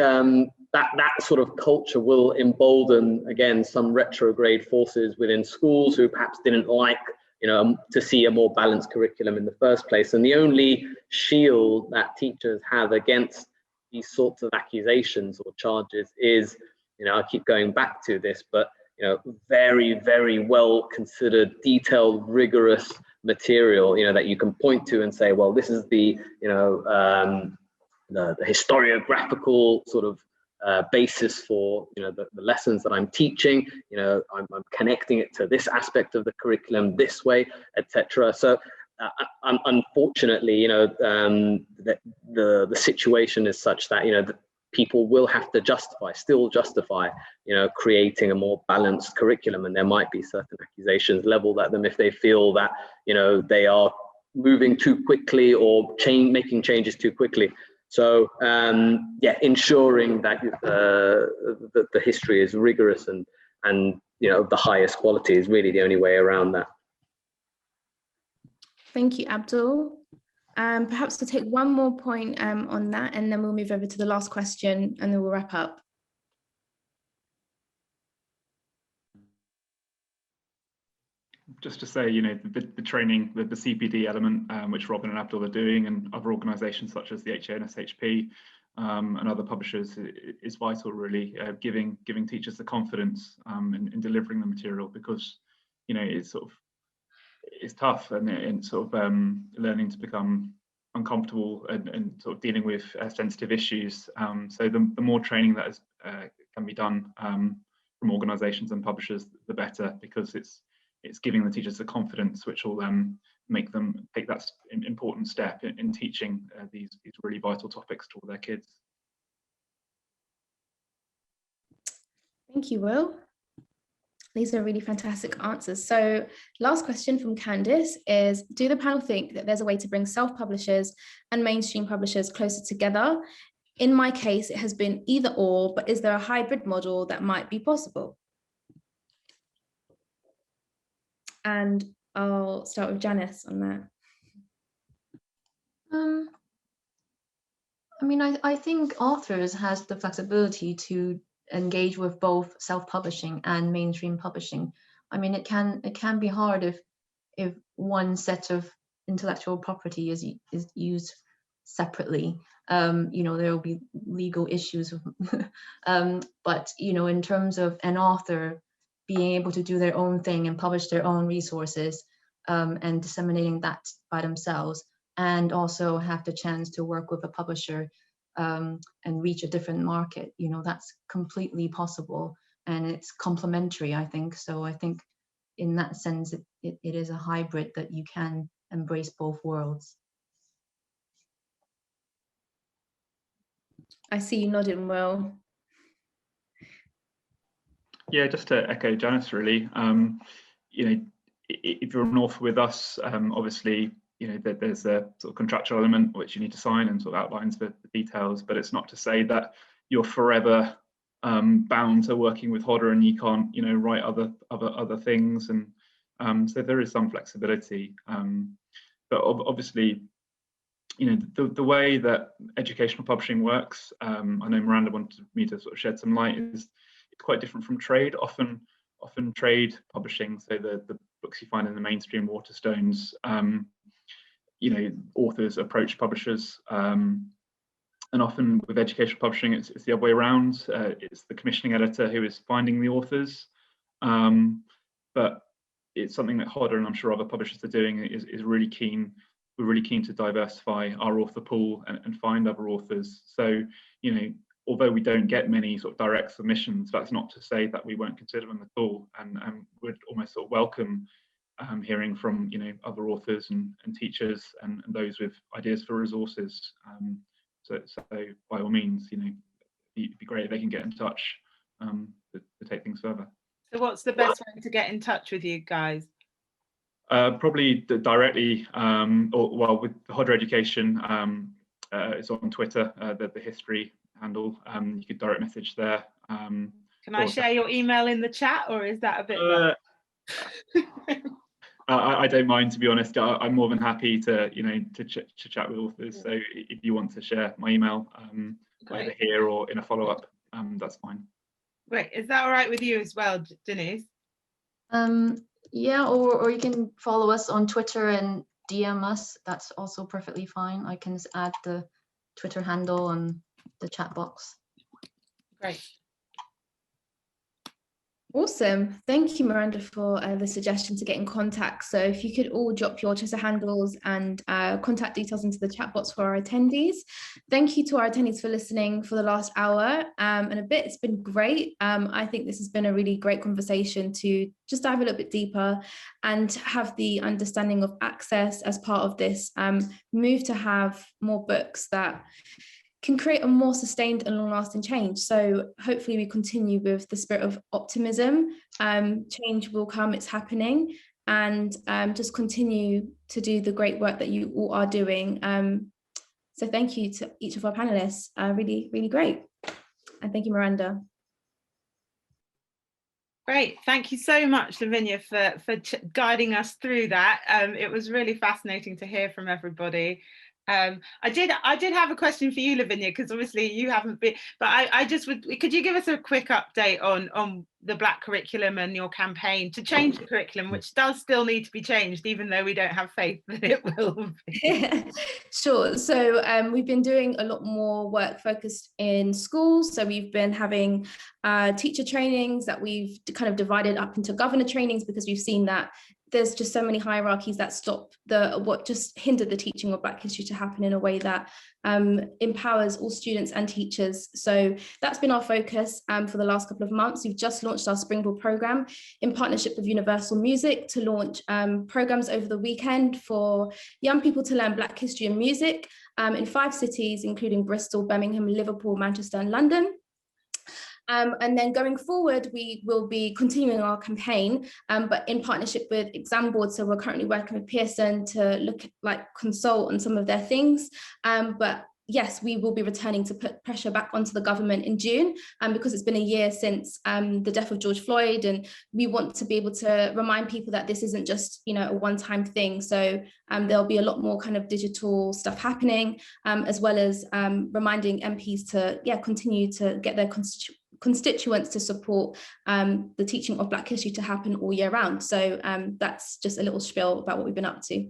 that sort of culture will embolden, again, some retrograde forces within schools who perhaps didn't like, to see a more balanced curriculum in the first place. And the only shield that teachers have against these sorts of accusations or charges is, I keep going back to this, but very, very well considered, detailed, rigorous material, that you can point to and say, well, this is the historiographical sort of basis for the lessons that I'm teaching. I'm connecting it to this aspect of the curriculum this way, etc. So unfortunately, you know, the situation is such that, you know, that people will have to still justify, you know, creating a more balanced curriculum, and there might be certain accusations leveled at them if they feel that, you know, they are moving too quickly or making changes too quickly. So yeah, ensuring that the history is rigorous and you know, the highest quality is really the only way around that. Thank you, Abdul. Perhaps to take one more point on that, and then we'll move over to the last question, and then we'll wrap up. Just to say, you know, the training, the CPD element, which Robin and Abdul are doing, and other organisations such as the HANSHP and other publishers, is vital, really, giving teachers the confidence in delivering the material, because, you know, it's tough, and sort of learning to become uncomfortable and sort of dealing with sensitive issues. So the more training that can be done from organisations and publishers, the better, because it's giving the teachers the confidence which will make them take that important step in teaching these really vital topics to all their kids. Thank you, Will. These are really fantastic answers. So last question from Candice is, do the panel think that there's a way to bring self-publishers and mainstream publishers closer together? In my case, it has been either or, but is there a hybrid model that might be possible? And I'll start with Janice on that. I mean, I think authors has the flexibility to engage with both self-publishing and mainstream publishing. I mean, it can be hard if one set of intellectual property is used separately. You know, there will be legal issues. But, you know, in terms of an author being able to do their own thing and publish their own resources and disseminating that by themselves, and also have the chance to work with a publisher and reach a different market, you know, that's completely possible, and it's complementary, I think. So I think in that sense, it is a hybrid that you can embrace both worlds. I see you nodding, Will. Yeah, just to echo Janice, really, you know, if you're an author with us, obviously, you know, there's a sort of contractual element which you need to sign and sort of outlines the details, but it's not to say that you're forever bound to working with Hodder and you can't, you know, write other things, and so there is some flexibility. But obviously, you know, the way that educational publishing works, I know Miranda wanted me to sort of shed some light, is it's quite different from trade. Often trade publishing, so the books you find in the mainstream Waterstones, you know, authors approach publishers, and often with educational publishing, it's the other way around. It's the commissioning editor who is finding the authors, but it's something that Hodder and I'm sure other publishers are doing, is really keen. We're really keen to diversify our author pool and find other authors. So, you know, although we don't get many sort of direct submissions, that's not to say that we won't consider them at all, and would almost sort of welcome hearing from, you know, other authors and teachers and those with ideas for resources. So by all means, you know, it'd be great if they can get in touch to take things further. So what's the best way to get in touch with you guys? Probably directly, or well, with Hodder Education, it's on Twitter, the history handle. You could direct message there. Can I share your email in the chat, or is that a bit? I don't mind, to be honest. I'm more than happy to, you know, to chat with authors. So if you want to share my email, either here or in a follow-up, that's fine. Great. Is that all right with you as well, Janice? Yeah, or you can follow us on Twitter and DM us. That's also perfectly fine. I can add the Twitter handle on the chat box. Great. Awesome. Thank you, Miranda, for the suggestion to get in contact. So if you could all drop your Twitter handles and contact details into the chat box for our attendees. Thank you to our attendees for listening for the last hour and a bit. It's been great. I think this has been a really great conversation to just dive a little bit deeper and have the understanding of access as part of this move to have more books that can create a more sustained and long-lasting change. So hopefully we continue with the spirit of optimism. Change will come, it's happening, and just continue to do the great work that you all are doing. So thank you to each of our panelists, really, really great. And thank you, Miranda. Great, thank you so much, Lavinya, for guiding us through that. It was really fascinating to hear from everybody. I did have a question for you, Lavinya, because obviously you haven't been, but I just would, could you give us a quick update on the Black curriculum and your campaign to change the curriculum, which does still need to be changed, even though we don't have faith that it will be? Sure. So we've been doing a lot more work focused in schools. So we've been having teacher trainings that we've kind of divided up into governor trainings, because we've seen that there's just so many hierarchies that stop what just hindered the teaching of Black history to happen in a way that empowers all students and teachers. So that's been our focus for the last couple of months. We've just launched our Springboard program in partnership with Universal Music to launch programs over the weekend for young people to learn Black history and music in 5 cities, including Bristol, Birmingham, Liverpool, Manchester, and London. And then going forward, we will be continuing our campaign, but in partnership with exam boards. So we're currently working with Pearson to consult on some of their things. But yes, we will be returning to put pressure back onto the government in June, because it's been a year since the death of George Floyd, and we want to be able to remind people that this isn't just, a one-time thing. So there'll be a lot more kind of digital stuff happening, as well as reminding MPs to continue to get their constituents to support the teaching of Black history to happen all year round. So that's just a little spiel about what we've been up to.